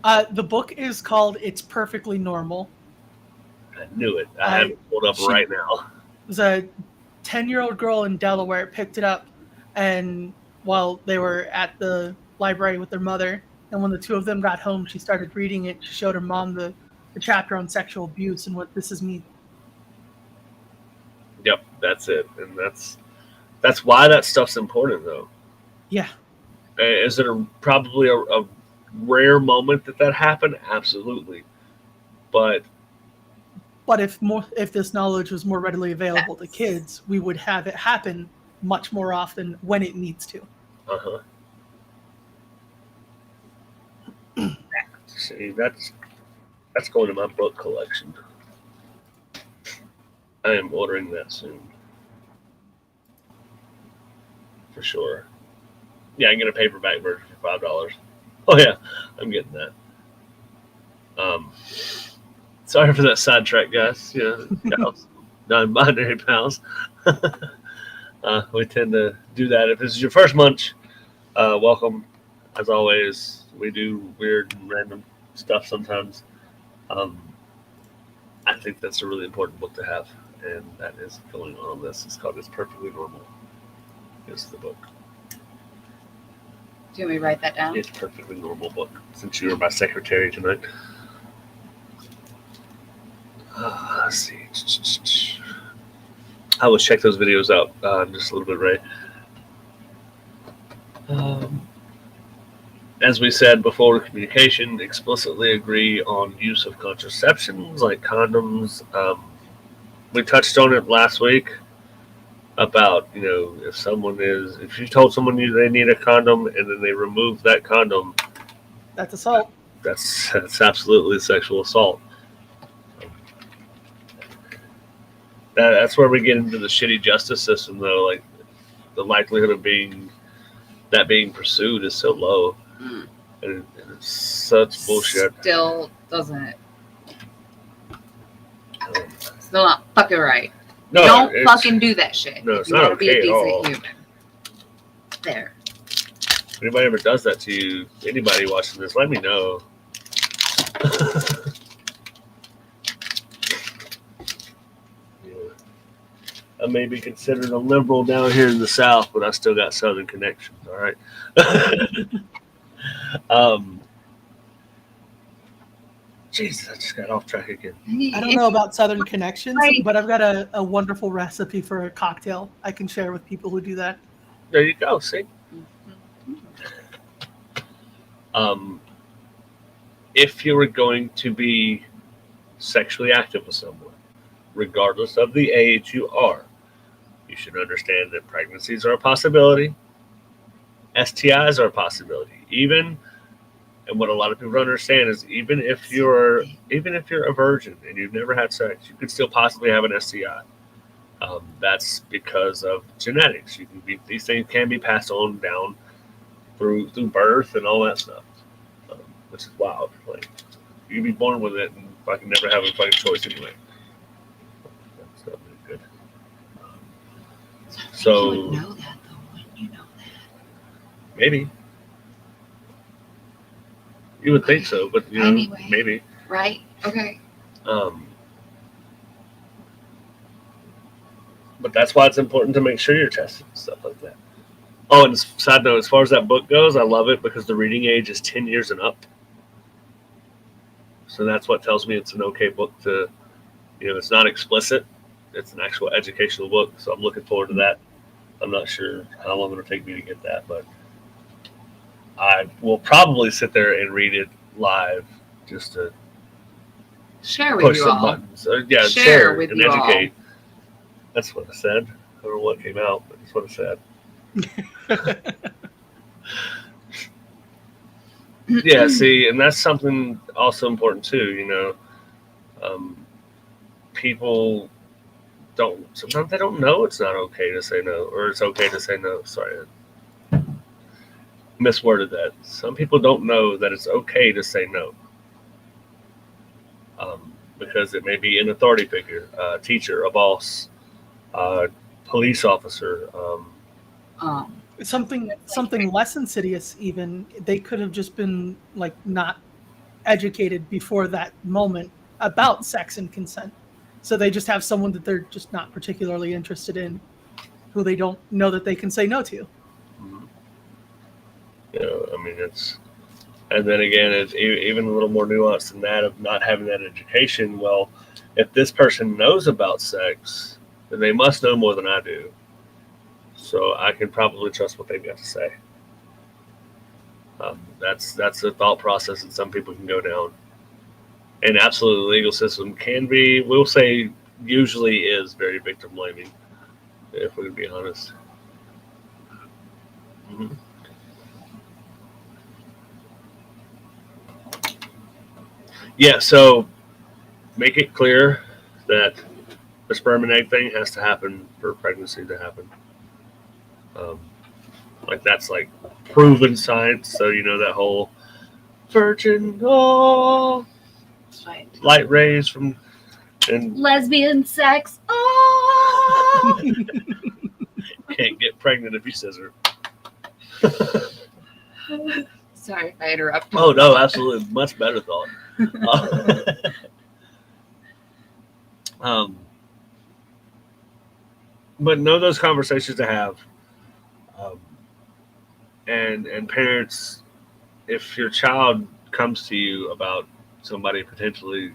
The book is called "It's Perfectly Normal." I knew it. I have it pulled up right now. It was a 10-year-old girl in Delaware picked it up, and while they were at the library with their mother, and when the two of them got home, she started reading it. She showed her mom the chapter on sexual abuse and what this is mean. Yep, that's it, and that's why that stuff's important though. Yeah. Is it probably a rare moment that happened? Absolutely, but if this knowledge was more readily available to kids, we would have it happen much more often when it needs to. See, that's going to my book collection. I am ordering that soon. For sure. Yeah, I can get a paperback version for $5. Oh yeah, I'm getting that. Sorry for that sidetrack, guys. Yeah, pals, non-binary pals. We tend to do that. If this is your first Munch, welcome. As always, we do weird and random stuff sometimes. I think that's a really important book to have, and that is going on this. It's called "It's Perfectly Normal." Is the book. Do you want me to write that down? It's Perfectly Normal book. Since you were my secretary tonight. Let's see. I will check those videos out just a little bit, Ray. As we said before, communication, explicitly agree on use of contraceptions like condoms. We touched on it last week about, if you told someone they need a condom and then they remove that condom, That's assault. That's absolutely sexual assault. That's where we get into the shitty justice system, though. Like the likelihood of being pursued is so low, Mm. and it's such bullshit. Still doesn't. Still not fucking right. No, Don't it's- fucking do that shit. No, if it's you not want to be okay a at decent all. human. There. If anybody ever does that to you, anybody watching this, let me know. Yeah. I may be considered a liberal down here in the South, but I still got Southern connections. All right. Jesus, I just got off track again. I don't know about Southern connections, Right. but I've got a wonderful recipe for a cocktail I can share with people who do that. There you go. See. If you were going to be sexually active with someone, regardless of the age you are, you should understand that pregnancies are a possibility, STIs are a possibility. Even, and what a lot of people don't understand is even if you're a virgin and you've never had sex, you could still possibly have an STI. That's because of genetics. These things can be passed on down through birth and all that stuff, which is wild. Like you can be born with it and fucking never have a fucking choice anyway. That's not really good. So You would know that though, wouldn't you know that? maybe you would think so, but you know, Anyway. maybe. Right? Okay. But that's why it's important to make sure you're tested and stuff like that. Oh, and side note, as far as that book goes, I love it because the reading age is 10 years and up. So that's what tells me it's an okay book to, it's not explicit. It's an actual educational book. So I'm looking forward to that. I'm not sure how long it'll take me to get that, but I will probably sit there and read it live just to Share with push you some all. buttons. Yeah, Share with and you all. educate. That's what I said. I don't know what came out, but that's what I said. Yeah, see, and that's something also important too. People sometimes they don't know it's not okay to say no, or it's okay to say no. Sorry, I misworded that. Some people don't know that it's okay to say no, because it may be an authority figure, a teacher, a boss, a police officer. Something less insidious even, they could have just been like not educated before that moment about sex and consent. So they just have someone that they're just not particularly interested in, who they don't know that they can say no to. It's, and then again, it's even a little more nuanced than that of not having that education. Well, if this person knows about sex, then they must know more than I do. So I can probably trust what they've got to say. That's a thought process that some people can go down. And absolutely, the legal system can be, we'll say, usually is very victim blaming, if we can be honest. Mm-hmm. Yeah, so make it clear that the sperm and egg thing has to happen for pregnancy to happen. Like that's like proven science. So that whole virgin Right. light rays from and Lesbian sex. Oh! can't get pregnant if you scissor. Sorry if I interrupted. Oh no, absolutely, much better thought. But know those conversations to have, and parents, if your child comes to you about somebody potentially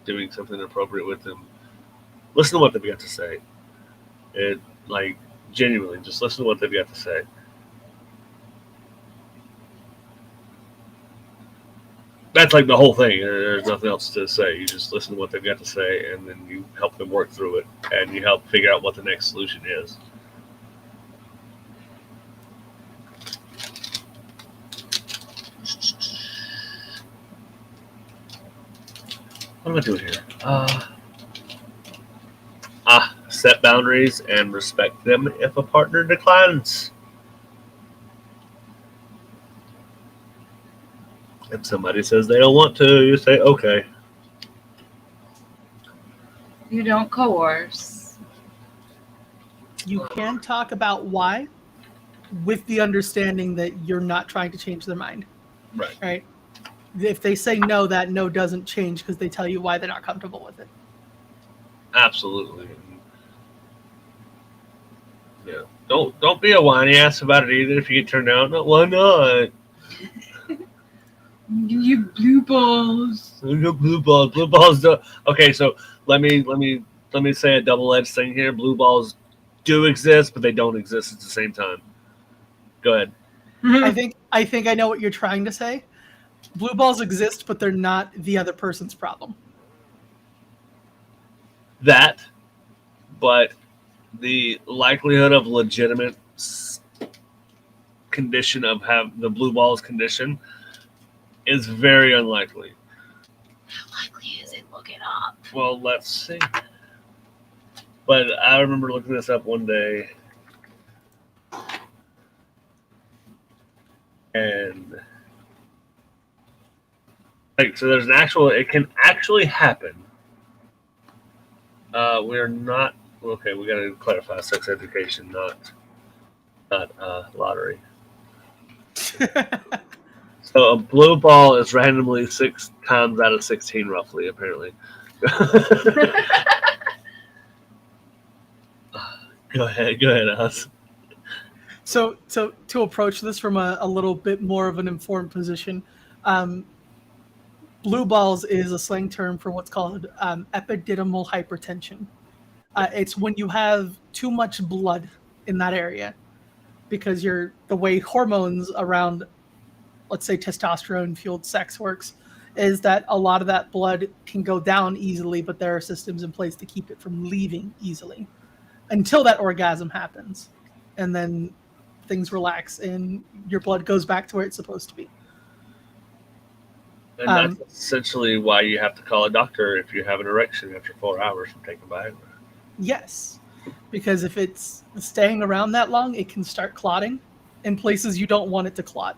doing something inappropriate with them, listen to what they've got to say. Genuinely, just listen to what they've got to say. That's like the whole thing. There's nothing else to say. You just listen to what they've got to say, and then you help them work through it, and you help figure out what the next solution is. What am I doing here? Set boundaries and respect them if a partner declines. If somebody says they don't want to, you say, okay. You don't coerce. You can talk about why with the understanding that you're not trying to change their mind. Right. Right? If they say no, that no doesn't change because they tell you why they're not comfortable with it. Absolutely. Yeah. Don't be a whiny ass about it either if you get turned down. No, why not? You blue balls. Blue balls. Blue balls do. Okay, so let me say a double-edged thing here. Blue balls do exist, but they don't exist at the same time. Go ahead. I think I know what you're trying to say. Blue balls exist, but they're not the other person's problem. That, but the likelihood of legitimate condition of have the blue balls condition is very unlikely. How likely is it? Look it up. Well, let's see. But I remember looking this up one day, and like, so there's an actual. It can actually happen. We're not okay. We got to clarify sex education, not lottery. So a blue ball is randomly 6 times out of 16, roughly, apparently. Go ahead, Oz. So to approach this from a little bit more of an informed position, blue balls is a slang term for what's called epididymal hypertension. It's when you have too much blood in that area because the way hormones around, let's say, testosterone-fueled sex works is that a lot of that blood can go down easily, but there are systems in place to keep it from leaving easily until that orgasm happens. And then things relax and your blood goes back to where it's supposed to be. And that's essentially why you have to call a doctor if you have an erection after 4 hours from taking Viagra. Yes, because if it's staying around that long, it can start clotting in places you don't want it to clot.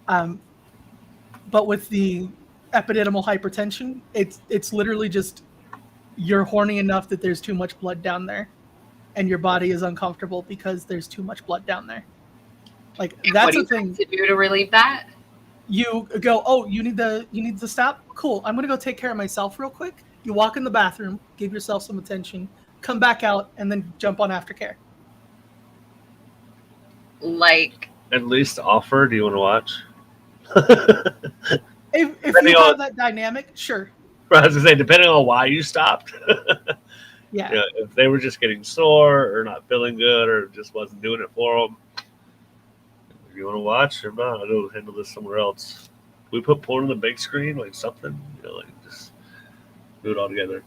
But with the epididymal hypertension, it's literally just you're horny enough that there's too much blood down there, and your body is uncomfortable because there's too much blood down there. Like that's a thing to do to relieve that. You go, oh, you need to stop. Cool, I'm gonna go take care of myself real quick. You walk in the bathroom, give yourself some attention, come back out, and then jump on aftercare. Like, at least offer. Do you want to watch? If you have that dynamic, sure. I was gonna say, depending on why you stopped. Yeah. You know, if they were just getting sore or not feeling good or just wasn't doing it for them. If you want to watch or not, I'll handle this somewhere else. We put porn on the big screen, like something, like just do it all together.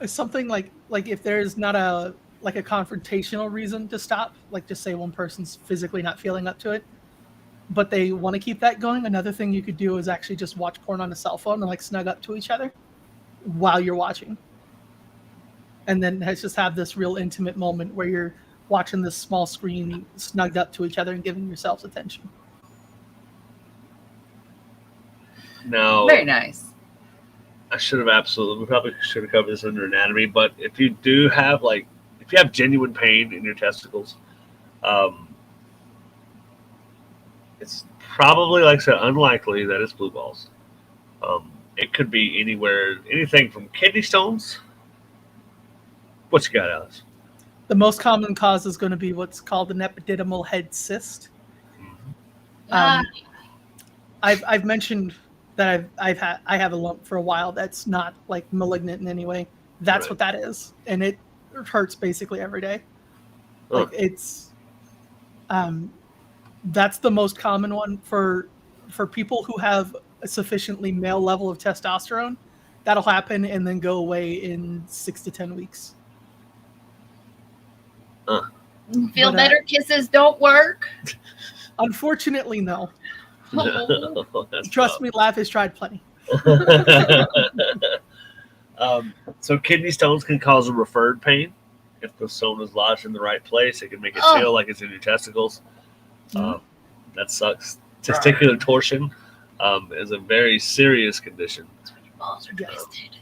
Something like if there's not a confrontational reason to stop, like just say one person's physically not feeling up to it, but they want to keep that going. Another thing you could do is actually just watch porn on a cell phone and snug up to each other while you're watching. And then just have this real intimate moment where you're watching this small screen snugged up to each other and giving yourselves attention. Now, very nice. We probably should have covered this under anatomy, but if you do have if you have genuine pain in your testicles, it's probably, like I said, unlikely that it's blue balls. It could be anywhere, anything from kidney stones. What you got, Alice? The most common cause is going to be what's called an epididymal head cyst. I've mentioned that I have a lump for a while that's not malignant in any way. That's right. What that is, and it hurts basically every day. It's that's the most common one for people who have a sufficiently male level of testosterone. That'll happen and then go away in 6 to 10 weeks. Feel better kisses don't work? Unfortunately, no. That's Trust me, Laugh has tried plenty. So kidney stones can cause a referred pain. If the stone is lodged in the right place, it can make it feel like it's in your testicles. That sucks. Testicular torsion is a very serious condition. Balls are twisted.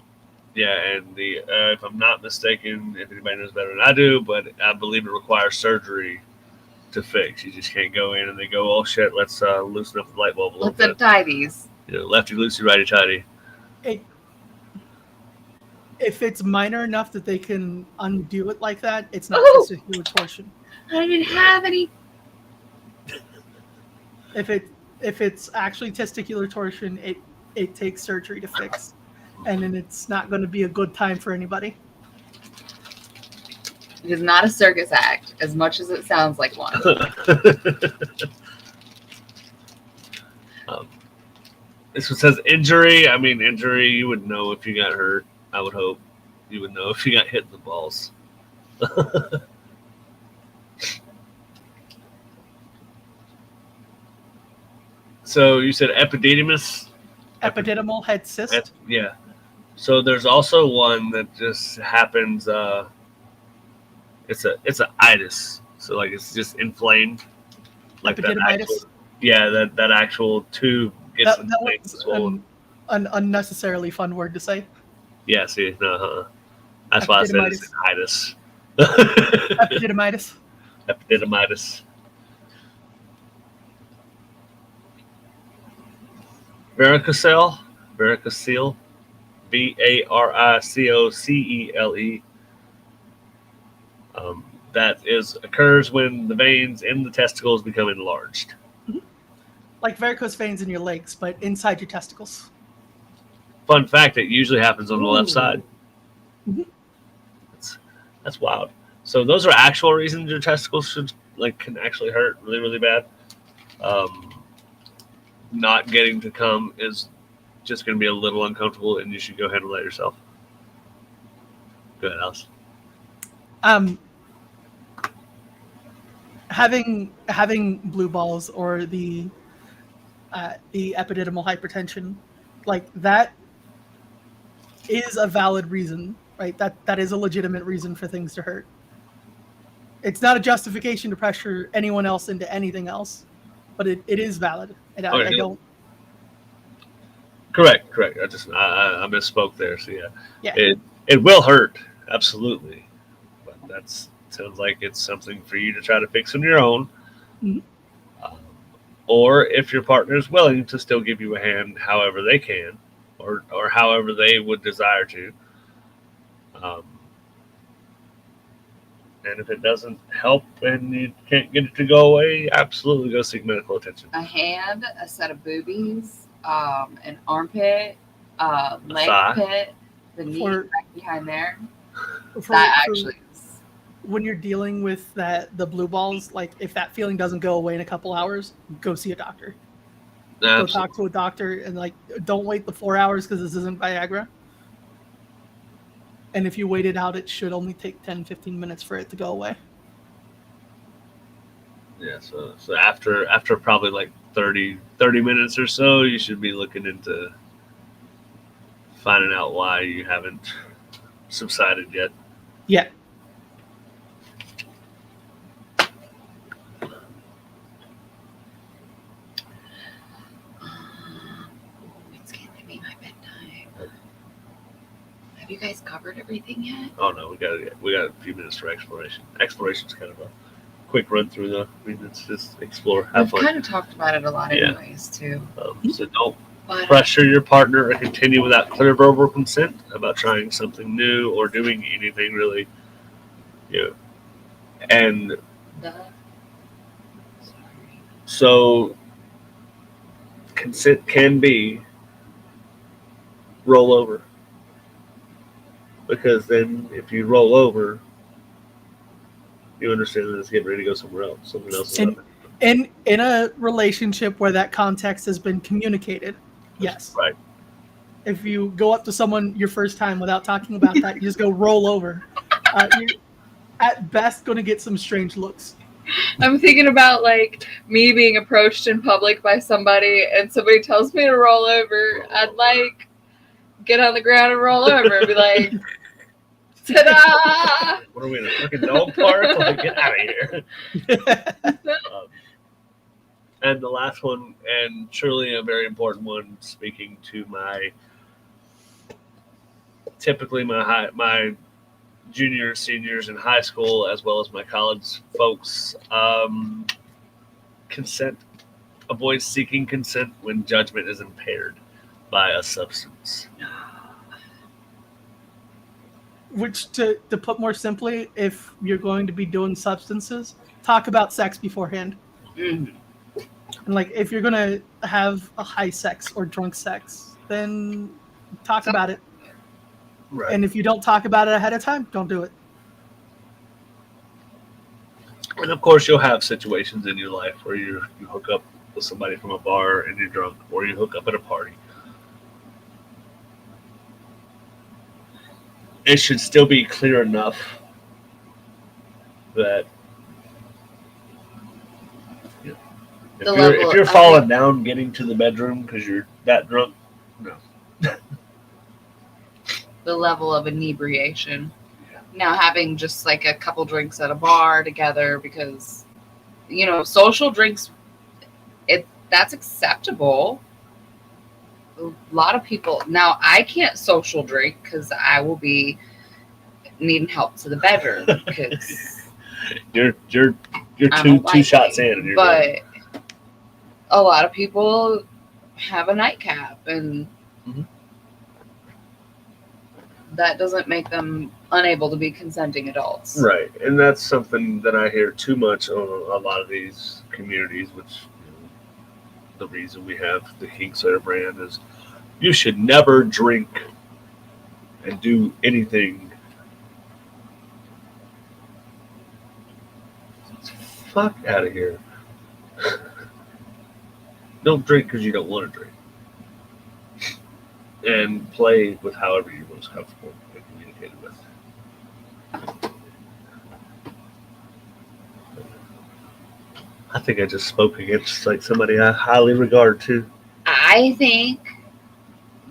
Yeah, and if I'm not mistaken, if anybody knows better than I do, but I believe it requires surgery to fix. You just can't go in and they go, oh shit, let's loosen up the light bulb a little Let's bit. untie these. Lefty loosey, righty tighty. If it's minor enough that they can undo it like that, it's not testicular torsion. I didn't have any. If it's actually testicular torsion, it takes surgery to fix, and then it's not going to be a good time for anybody. It is not a circus act, as much as it sounds like one. This one says injury. I mean, injury, you would know if you got hurt. I would hope you would know if you got hit in the balls. So you said epididymis? Epididymal head cyst. Yeah. So there's also one that just happens. It's a itis. So like it's just inflamed. Like that actual, that actual tube gets inflamed and swollen. An unnecessarily fun word to say. Yeah, see, that's why I said it's an itis. Epididymitis. Epididymitis. Varicocele, varicocele, varicocele. That occurs when the veins in the testicles become enlarged. Like varicose veins in your legs, but inside your testicles. Fun fact: it usually happens on the left side. Mm-hmm. That's wild. So those are actual reasons your testicles can actually hurt really, really bad. Not getting to come is just going to be a little uncomfortable, and you should go ahead and let yourself. Go ahead, Alice. Having blue balls or the epididymal hypertension, like that is a valid reason, right? That is a legitimate reason for things to hurt. It's not a justification to pressure anyone else into anything else, but it is valid. And I don't. Correct. I misspoke there. So yeah. It will hurt, absolutely, but sounds like it's something for you to try to fix on your own. Mm-hmm. Or if your partner is willing to still give you a hand however they can or however they would desire to. And if it doesn't help and you can't get it to go away, absolutely go seek medical attention. A hand, a set of boobies, an armpit, leg pit, the knee right behind there. Actually is. When you're dealing with the blue balls, like if that feeling doesn't go away in a couple hours, go see a doctor. Absolutely. Go talk to a doctor and don't wait the 4 hours because this isn't Viagra. And if you wait it out, it should only take 10, 15 minutes for it to go away. Yeah, so after probably 30 minutes or so, you should be looking into finding out why you haven't subsided yet. Yeah. It's getting to be my bedtime. Have you guys covered everything yet? Oh no, we got a few minutes for exploration. Exploration's kind of a quick run through though. I mean, it's just explore, have fun. We've kind of talked about it a lot anyways too. So don't pressure your partner or continue without clear verbal consent about trying something new or doing anything really. And so consent can be roll over. Because then if you roll over, you understand that it's getting ready to go somewhere else. Something else is happening. In a relationship where that context has been communicated, yes. Right. If you go up to someone your first time without talking about that, you just go roll over. You're at best going to get some strange looks. I'm thinking about like me being approached in public by somebody and somebody tells me to roll over. I'd like get on the ground and roll over and be like, ta-da! What are we in a fucking dog park? Like, get out of here. And the last one, and truly a very important one, speaking to typically my juniors, seniors in high school, as well as my college folks, consent. Avoid seeking consent when judgment is impaired by a substance. Which, to put more simply, if you're going to be doing substances, talk about sex beforehand. Mm. And like, if you're gonna have a high sex or drunk sex, then talk about it. Right. And if you don't talk about it ahead of time, don't do it. And of course, you'll have situations in your life where you hook up with somebody from a bar and you're drunk, or you hook up at a party. It should still be clear enough that if you're falling down getting to the bedroom because you're that drunk, no. The level of inebriation. Now having just like a couple drinks at a bar together because, you know, social drinks, that's acceptable. A lot of people now. I can't social drink because I will be needing help to the bedroom because you're I'm two shots in. And you're but a lot of people have a nightcap, and that doesn't make them unable to be consenting adults. Right, and that's something that I hear too much on a lot of these communities, which the reason we have the King Slayer brand is you should never drink and do anything. Fuck out of here. Don't drink because you don't want to drink. And play with however you're most comfortable and communicated with. I think I just spoke against like somebody I highly regard too. I think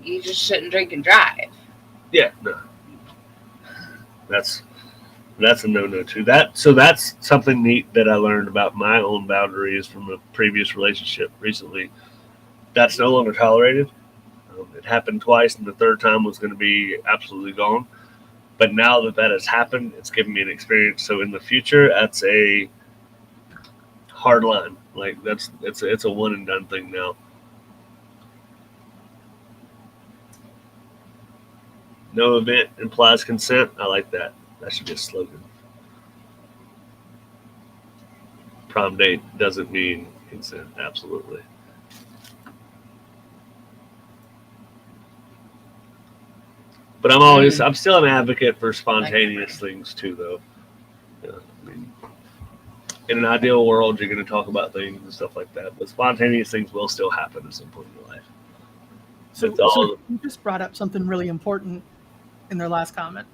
you just shouldn't drink and drive. Yeah, no. That's a no too. That's something neat that I learned about my own boundaries from a previous relationship recently. That's no longer tolerated. It happened twice, and the third time was going to be absolutely gone. But now that has happened, it's given me an experience. So in the future, that's a hard line. Like it's a one and done thing now. No event implies consent. I like that. That should be a slogan. Prom date doesn't mean consent. Absolutely. But I'm still an advocate for spontaneous things too, though. Yeah, I mean, in an ideal world, you're going to talk about things and stuff like that, but spontaneous things will still happen at some point in your life. So you just brought up something really important in their last comment.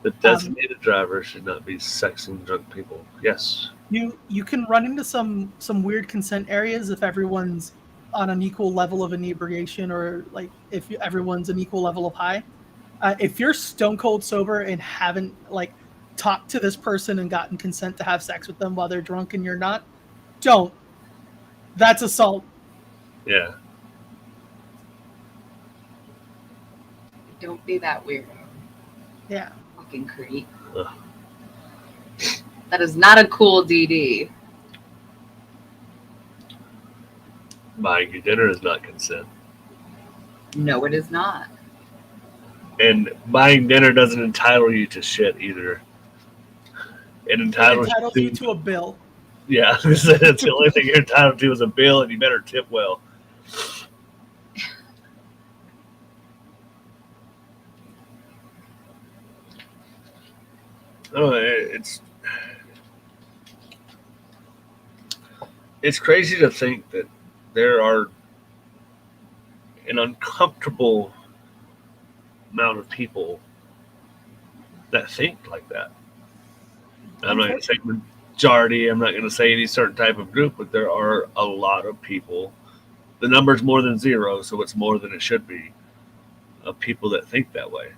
The designated driver should not be sexing drunk people. Yes. You can run into some weird consent areas if everyone's on an equal level of inebriation, or like if everyone's an equal level of high. If you're stone cold sober and haven't like talked to this person and gotten consent to have sex with them while they're drunk and you're not, don't. That's assault. Yeah. Don't be that weirdo. Yeah. Fucking creep. Ugh. That is not a cool DD. Buying you dinner is not consent. No, it is not. And buying dinner doesn't entitle you to shit either. It entitles you to a bill. Yeah, that's the only thing you're entitled to is a bill, and you better tip well. Oh, it's crazy to think that there are an uncomfortable amount of people that think like that. I'm not going to say majority. I'm not going to say any certain type of group, but there are a lot of people. The number's more than zero, so it's more than it should be, of people that think that way.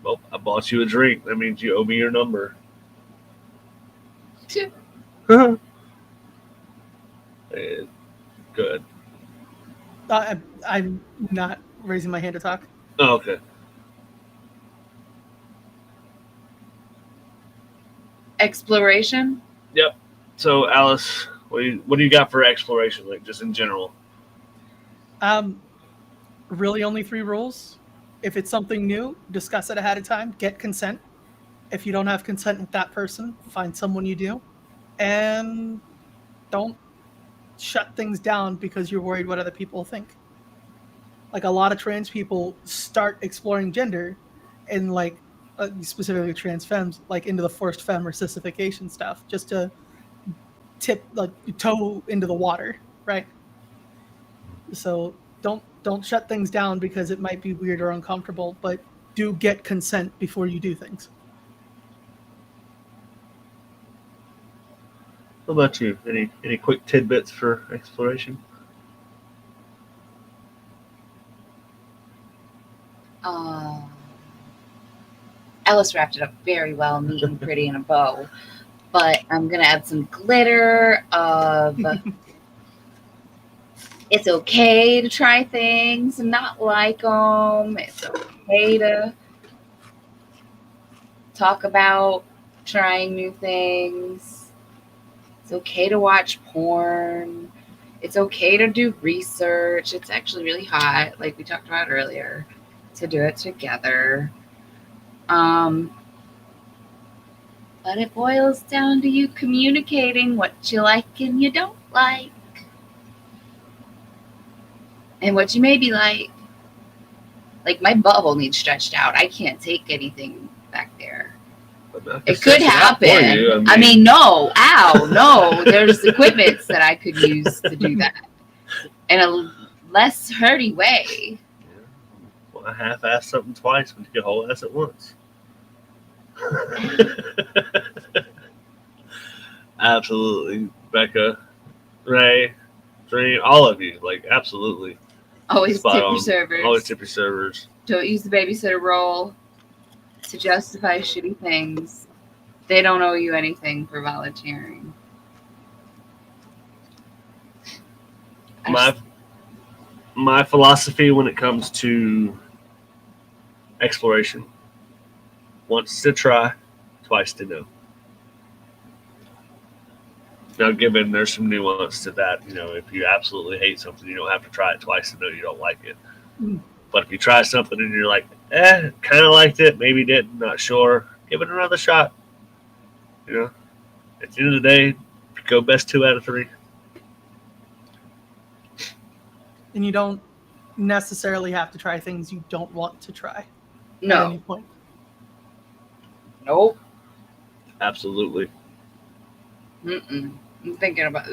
Well, I bought you a drink. That means you owe me your number. Good. I'm not raising my hand to talk. Oh, okay. Exploration. Yep. So, Alice, what do you got for exploration, like just in general? Really only 3 rules. If it's something new, discuss it ahead of time. Get consent. If you don't have consent with that person, find someone you do. And don't shut things down because you're worried what other people think. Like, a lot of trans people start exploring gender and, like, specifically trans femmes, like, into the forced femme or sissification stuff, just to toe into the water, right? So don't shut things down because it might be weird or uncomfortable, but do get consent before you do things. What about you? Any quick tidbits for exploration? Alice wrapped it up very well, neat and pretty in a bow. But I'm gonna add some glitter of it's okay to try things and not like them. It's okay to talk about trying new things. It's okay to watch porn. It's okay to do research. It's actually really hot, like we talked about earlier, to do it together. But it boils down to you communicating what you like and you don't like. And what you maybe like. Like, my butthole needs stretched out. I can't take anything back there. It could happen. I mean, no. Ow, no. There's equipment that I could use to do that in a less hurty way. Yeah. Well, I half-assed something twice when you get whole ass at once. Absolutely. Becca, Ray, Dream, all of you. Like, absolutely. Always Spot tip on. your servers. Always tip your servers. Don't use the babysitter role to justify shitty things. They don't owe you anything for volunteering. My philosophy when it comes to exploration: once to try, twice to know. Now, given there's some nuance to that, if you absolutely hate something, you don't have to try it twice to know you don't like it. But if you try something and you're like, kind of liked it, maybe didn't, not sure, give it another shot. At the end of the day, go best 2 out of 3. And you don't necessarily have to try things you don't want to try at No. any point. Nope. Absolutely. I'm thinking about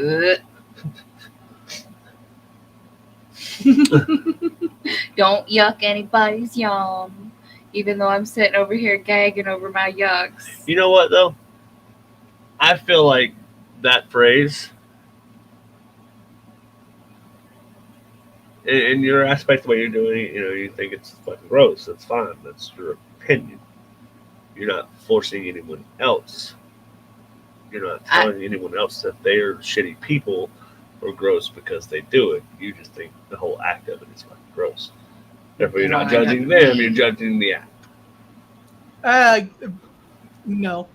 Don't yuck anybody's yum. Even though I'm sitting over here gagging over my yucks. You know what, though? I feel like that phrase, in your aspect, the way you're doing it, you think it's fucking gross. That's fine. That's your opinion. You're not forcing anyone else. You're not telling anyone else that they're shitty people or gross because they do it. You just think the whole act of it is fucking gross. Therefore, you're not judging them, you're judging the act. No.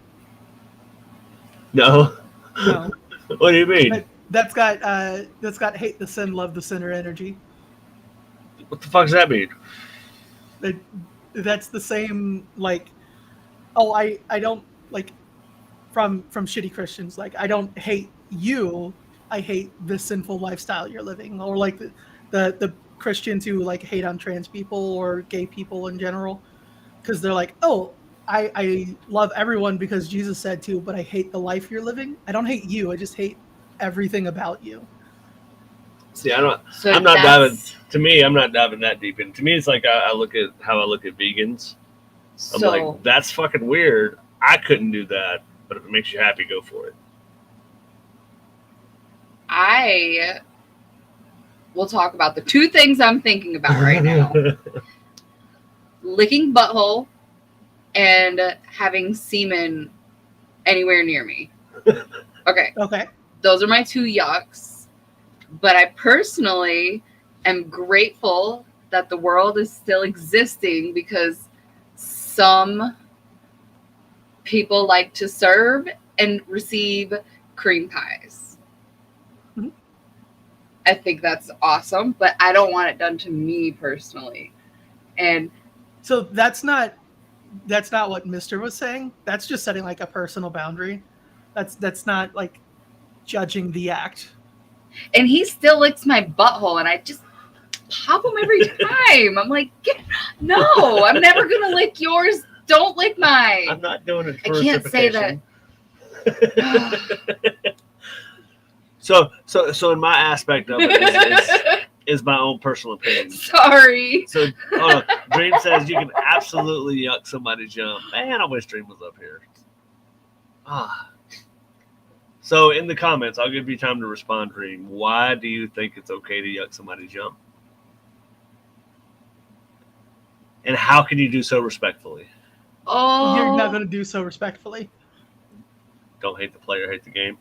No? No. What do you mean? That's got hate the sin, love the sinner energy. What the fuck does that mean? That's the same, like, I don't, like, from shitty Christians, like, I don't hate you, I hate the sinful lifestyle you're living. Or like the Christians who like hate on trans people or gay people in general, because they're like, oh, I love everyone because Jesus said to, but I hate the life you're living. I don't hate you, I just hate everything about you. See, I'm not diving. To me, I'm not diving that deep in. To me, it's like I look at vegans. I'm like, that's fucking weird. I couldn't do that, but if it makes you happy, go for it. I will talk about the two things I'm thinking about right now. Licking butthole and having semen anywhere near me. Okay. Okay. Those are my two yucks. But I personally am grateful that the world is still existing because some people like to serve and receive cream pies. Mhm. I think that's awesome, but I don't want it done to me personally. And So that's not what Mister was saying. That's just setting like a personal boundary. That's not like judging the act. he still licks my butthole, and I just pop him every time. I'm like, no, I'm never gonna lick yours. Don't lick mine. I'm not doing it I for can't say that. So in my aspect of it is my own personal opinion. Sorry. So Dream says you can absolutely yuck somebody's yum. Man, I wish Dream was up here. So in the comments, I'll give you time to respond, Dream. Why do you think it's okay to yuck somebody's yum? And how can you do so respectfully? Oh, You're not going to do so respectfully. Don't hate the player, hate the game.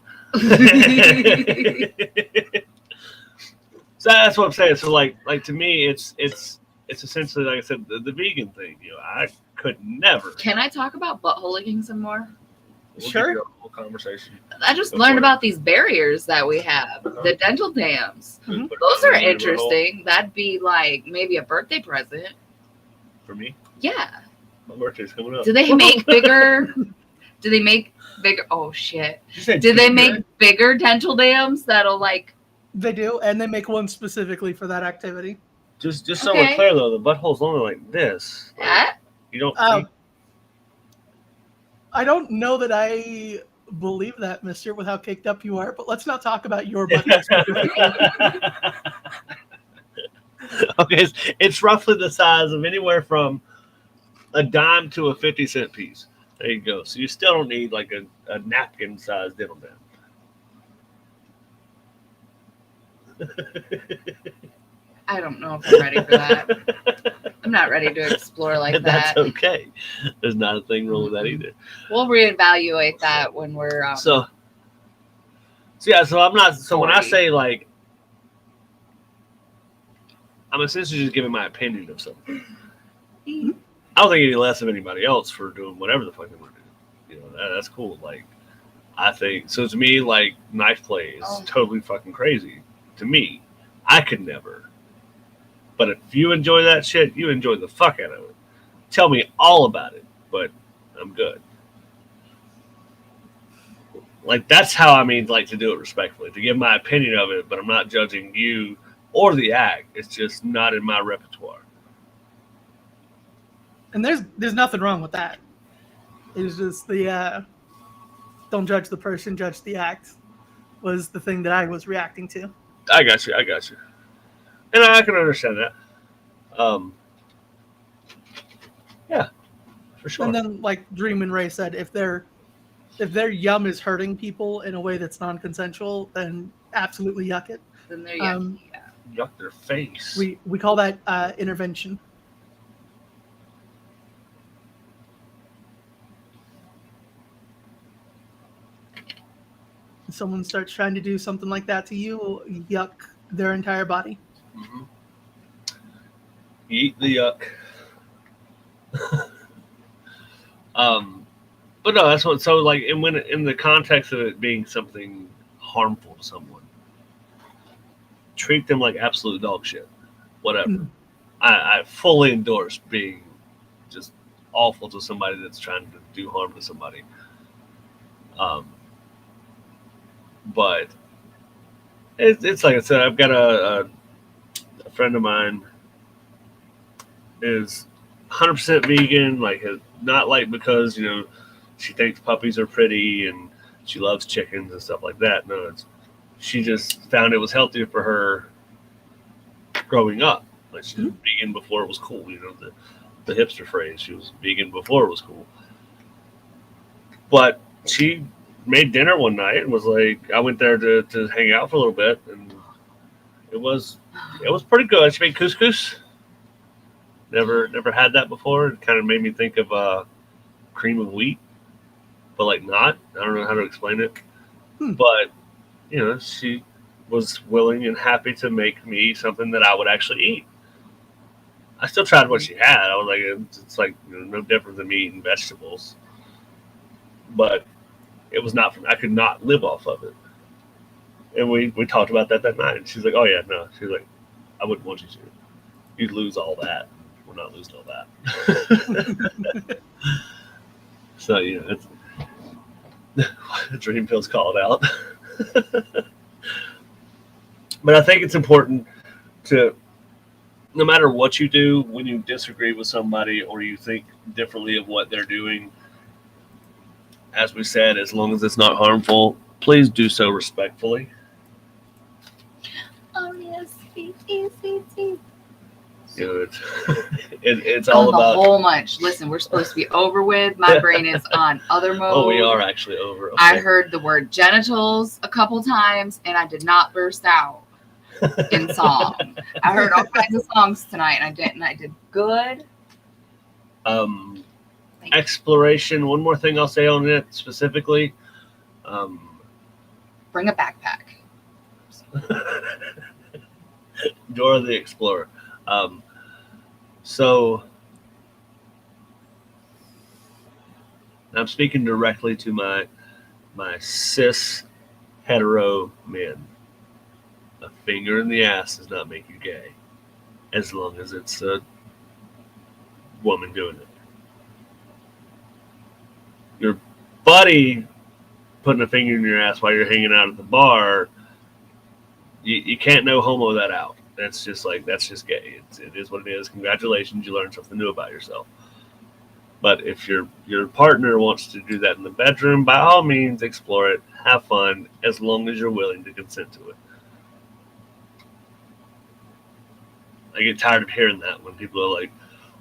So that's what I'm saying. So like to me, it's essentially, like I said, the vegan thing. I could never. Can I talk about butthole licking some more? Sure. Give you a whole conversation. I just Go learned for it. about these barriers that we have, the dental dams. Mhm. Put it Those are in your interesting. That'd be like maybe a birthday present. hole. For me, Yeah. my birthday's coming up. Do they make bigger? Do they make bigger? Oh shit! You said Do they bigger? make bigger dental dams that'll like? They do, and they make one specifically for that activity. Just so Okay. we're clear though, the butthole's only like this. Like, That? you don't. I don't know that I believe that, Mister, with how caked up you are. But let's not talk about your butthole specifically. Okay, it's roughly the size of anywhere from a dime to a 50-cent piece. There you go. So you still don't need like a napkin-sized dental dam. I don't know if I'm ready for that. I'm not ready to explore like That's that. okay. There's not a thing wrong with that either. We'll reevaluate that when we're So yeah. So I'm not. So when I 40. say like, I'm essentially just giving my opinion of something. I don't think any less of anybody else for doing whatever the fuck they want to do. That's cool. Like, I think so. To me, like knife play is totally fucking crazy. To me, I could never. But if you enjoy that shit, you enjoy the fuck out of it. Tell me all about it, but I'm good. Like, that's how I mean, like, to do it respectfully, to give my opinion of it, but I'm not judging you or the act. It's just not in my repertoire. And there's nothing wrong with that. It's just the don't judge the person, judge the act was the thing that I was reacting to. I got you. And I can understand that. Yeah, for sure. And then, like Dream and Ray said, if their yum is hurting people in a way that's non-consensual, then absolutely yuck it. then they're yucky. Yuck their face. We call that intervention. If someone starts trying to do something like that to you, yuck their entire body. Mm-hmm. Eat the yuck. But no, that's what. So like, and when in the context of it being something harmful to someone, treat them like absolute dog shit. Whatever. Mm. I fully endorse being just awful to somebody that's trying to do harm to somebody. But it's like I said, I've got a friend of mine is 100% vegan, like not like because she thinks puppies are pretty and she loves chickens and stuff like that. No, she just found it was healthier for her growing up. Like she was vegan before it was cool. The hipster phrase. She was vegan before it was cool. But she made dinner one night and was like, I went there to hang out for a little bit, and it was pretty good. She made couscous. Never had that before. It kind of made me think of cream of wheat, but like not. I don't know how to explain it. But she was willing and happy to make me something that I would actually eat. I still tried what she had. I was like, it's like no different than me eating vegetables, but it was not. I could not live off of it. And we talked about that night. And she's like, "Oh yeah, no." She's like, "I wouldn't want you to. You'd lose all that. We're not losing all that." So it's the dream feels called out. But I think it's important to, no matter what you do, when you disagree with somebody or you think differently of what they're doing, as we said, as long as it's not harmful, please do so respectfully. Oh yes, sweet. It's all about the whole munch. Listen, we're supposed to be over with. My brain is on other mode. Oh, we are actually over. Okay. I heard the word genitals a couple times, and I did not burst out in song. I heard all kinds of songs tonight, and I didn't. I did good. Exploration. One more thing I'll say on it specifically. Bring a backpack. Dora the Explorer. So I'm speaking directly to my cis hetero men. A finger in the ass does not make you gay, as long as it's a woman doing it. Your buddy putting a finger in your ass while you're hanging out at the bar, you can't no homo that out. That's just gay. It is what it is. Congratulations, you learned something new about yourself. But if your partner wants to do that in the bedroom, by all means, explore it. Have fun, as long as you're willing to consent to it. I get tired of hearing that when people are like,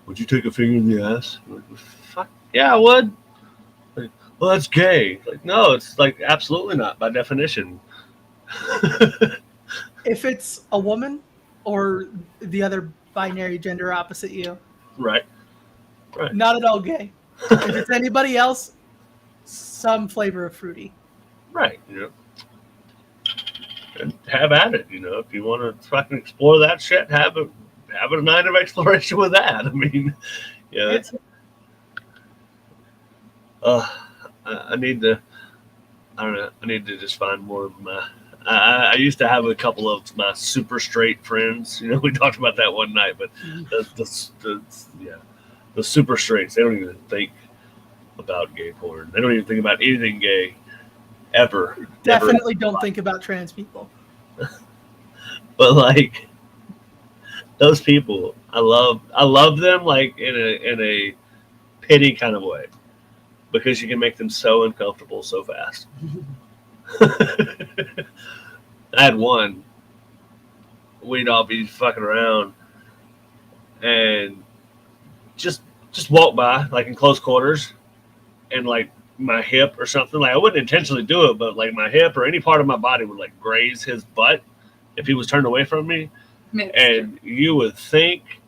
"Would you take a finger in the ass?" I'm like, fuck yeah, I would. Like, well, that's gay. Like, no, it's like absolutely not by definition. If it's a woman or the other binary gender opposite you, Right. not at all gay. If it's anybody else, some flavor of fruity. Right. And have at it. If you want to fucking explore that shit, have a night of exploration with that. I mean, it's. I need to. I don't know. I need to just find more of my. I used to have a couple of my super straight friends. We talked about that one night, but the super straights, they don't even think about gay porn. They don't even think about anything gay ever. Definitely don't think about trans people. But like those people, I love them like in a pity kind of way, because you can make them so uncomfortable so fast. I had one. We'd all be fucking around and just walk by like in close quarters, and like my hip or something, like I wouldn't intentionally do it, but like my hip or any part of my body would like graze his butt if he was turned away from me. And you would think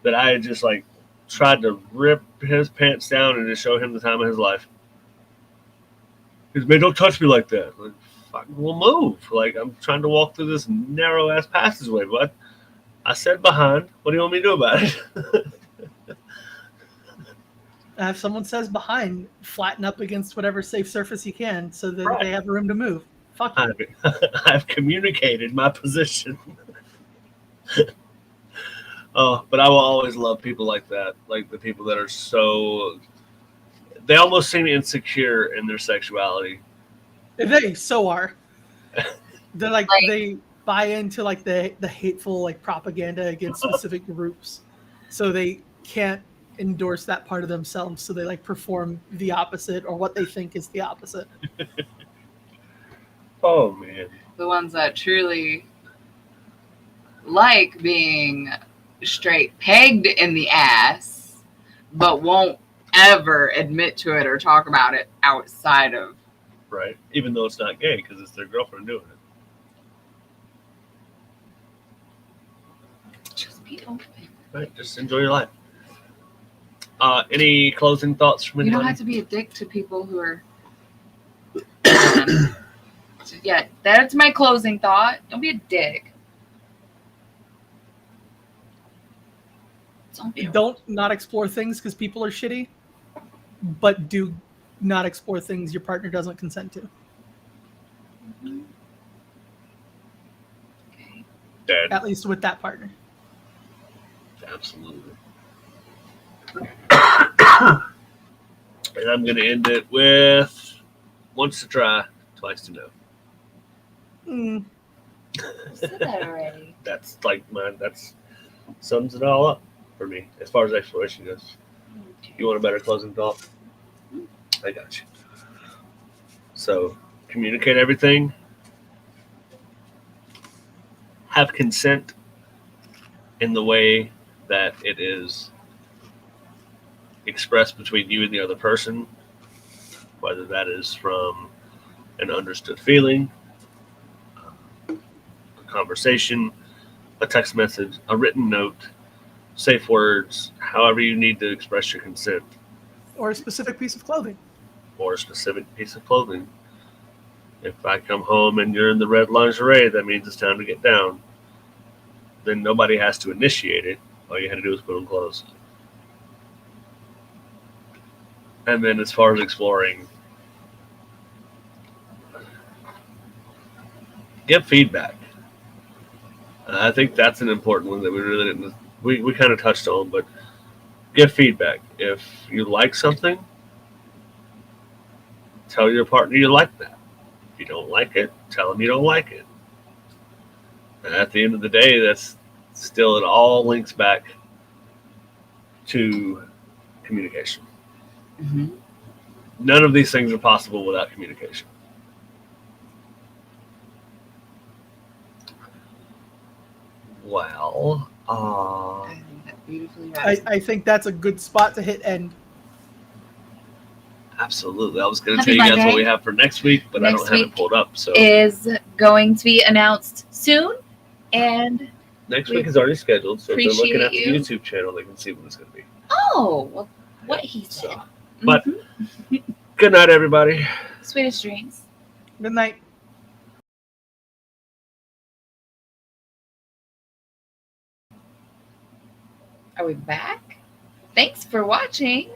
that I had just like tried to rip his pants down and just show him the time of his life. He's man, don't touch me like that. Like, fuck, we'll move. Like, I'm trying to walk through this narrow ass passageway, bud. I said behind. What do you want me to do about it? If someone says behind, flatten up against whatever safe surface you can so that they have room to move. Fuck you. I've communicated my position. But I will always love people like that. Like the people that are so... They almost seem insecure in their sexuality. They so are. They're like they buy into like the hateful like propaganda against specific groups. So they can't endorse that part of themselves, so they like perform the opposite or what they think is the opposite. Oh man. The ones that truly like being straight pegged in the ass but won't ever admit to it or talk about it outside of. Right? Even though it's not gay because it's their girlfriend doing it. Just be open. Right? Just enjoy your life. Any closing thoughts from You anybody? don't have to be a dick to people who are. So yeah, that's my closing thought. Don't be a dick. Don't be. Don't not explore things because people are shitty, but do not explore things your partner doesn't consent to. Okay. Dead. At least with that partner. Absolutely. And I'm going to end it with once to try, twice to know. Mm, I said that already. That's like mine. That's sums it all up for me as far as exploration goes. You want a better closing thought? I got you. So communicate everything. Have consent in the way that it is expressed between you and the other person, whether that is from an understood feeling, a conversation, a text message, a written note, safe words, however you need to express your consent, or a specific piece of clothing. or a specific piece of clothing. If I come home and you're in the red lingerie, that means it's time to get down. Then nobody has to initiate it. All you had to do is put on clothes. And then as far as exploring, give feedback. I think that's an important one that we really didn't, we kind of touched on, but give feedback. If you like something, tell your partner you like that. If you don't like it, tell them you don't like it. And at the end of the day, that's still, it all links back to communication. Mm-hmm. None of these things are possible without communication. Well, I think that's beautifully right. I think that's a good spot to hit end. absolutely. I was going to Happy tell you guys what Monday. we have for next week, but I Next don't have it week pulled up. So is going to be announced soon, and next we week is already scheduled. So if they're looking at the appreciate you. YouTube channel, they can see when it's going to be. oh, well, what Yeah, he said. so. But Mhm. good night, everybody. Sweetest dreams. Good night. Are we back? Thanks for watching.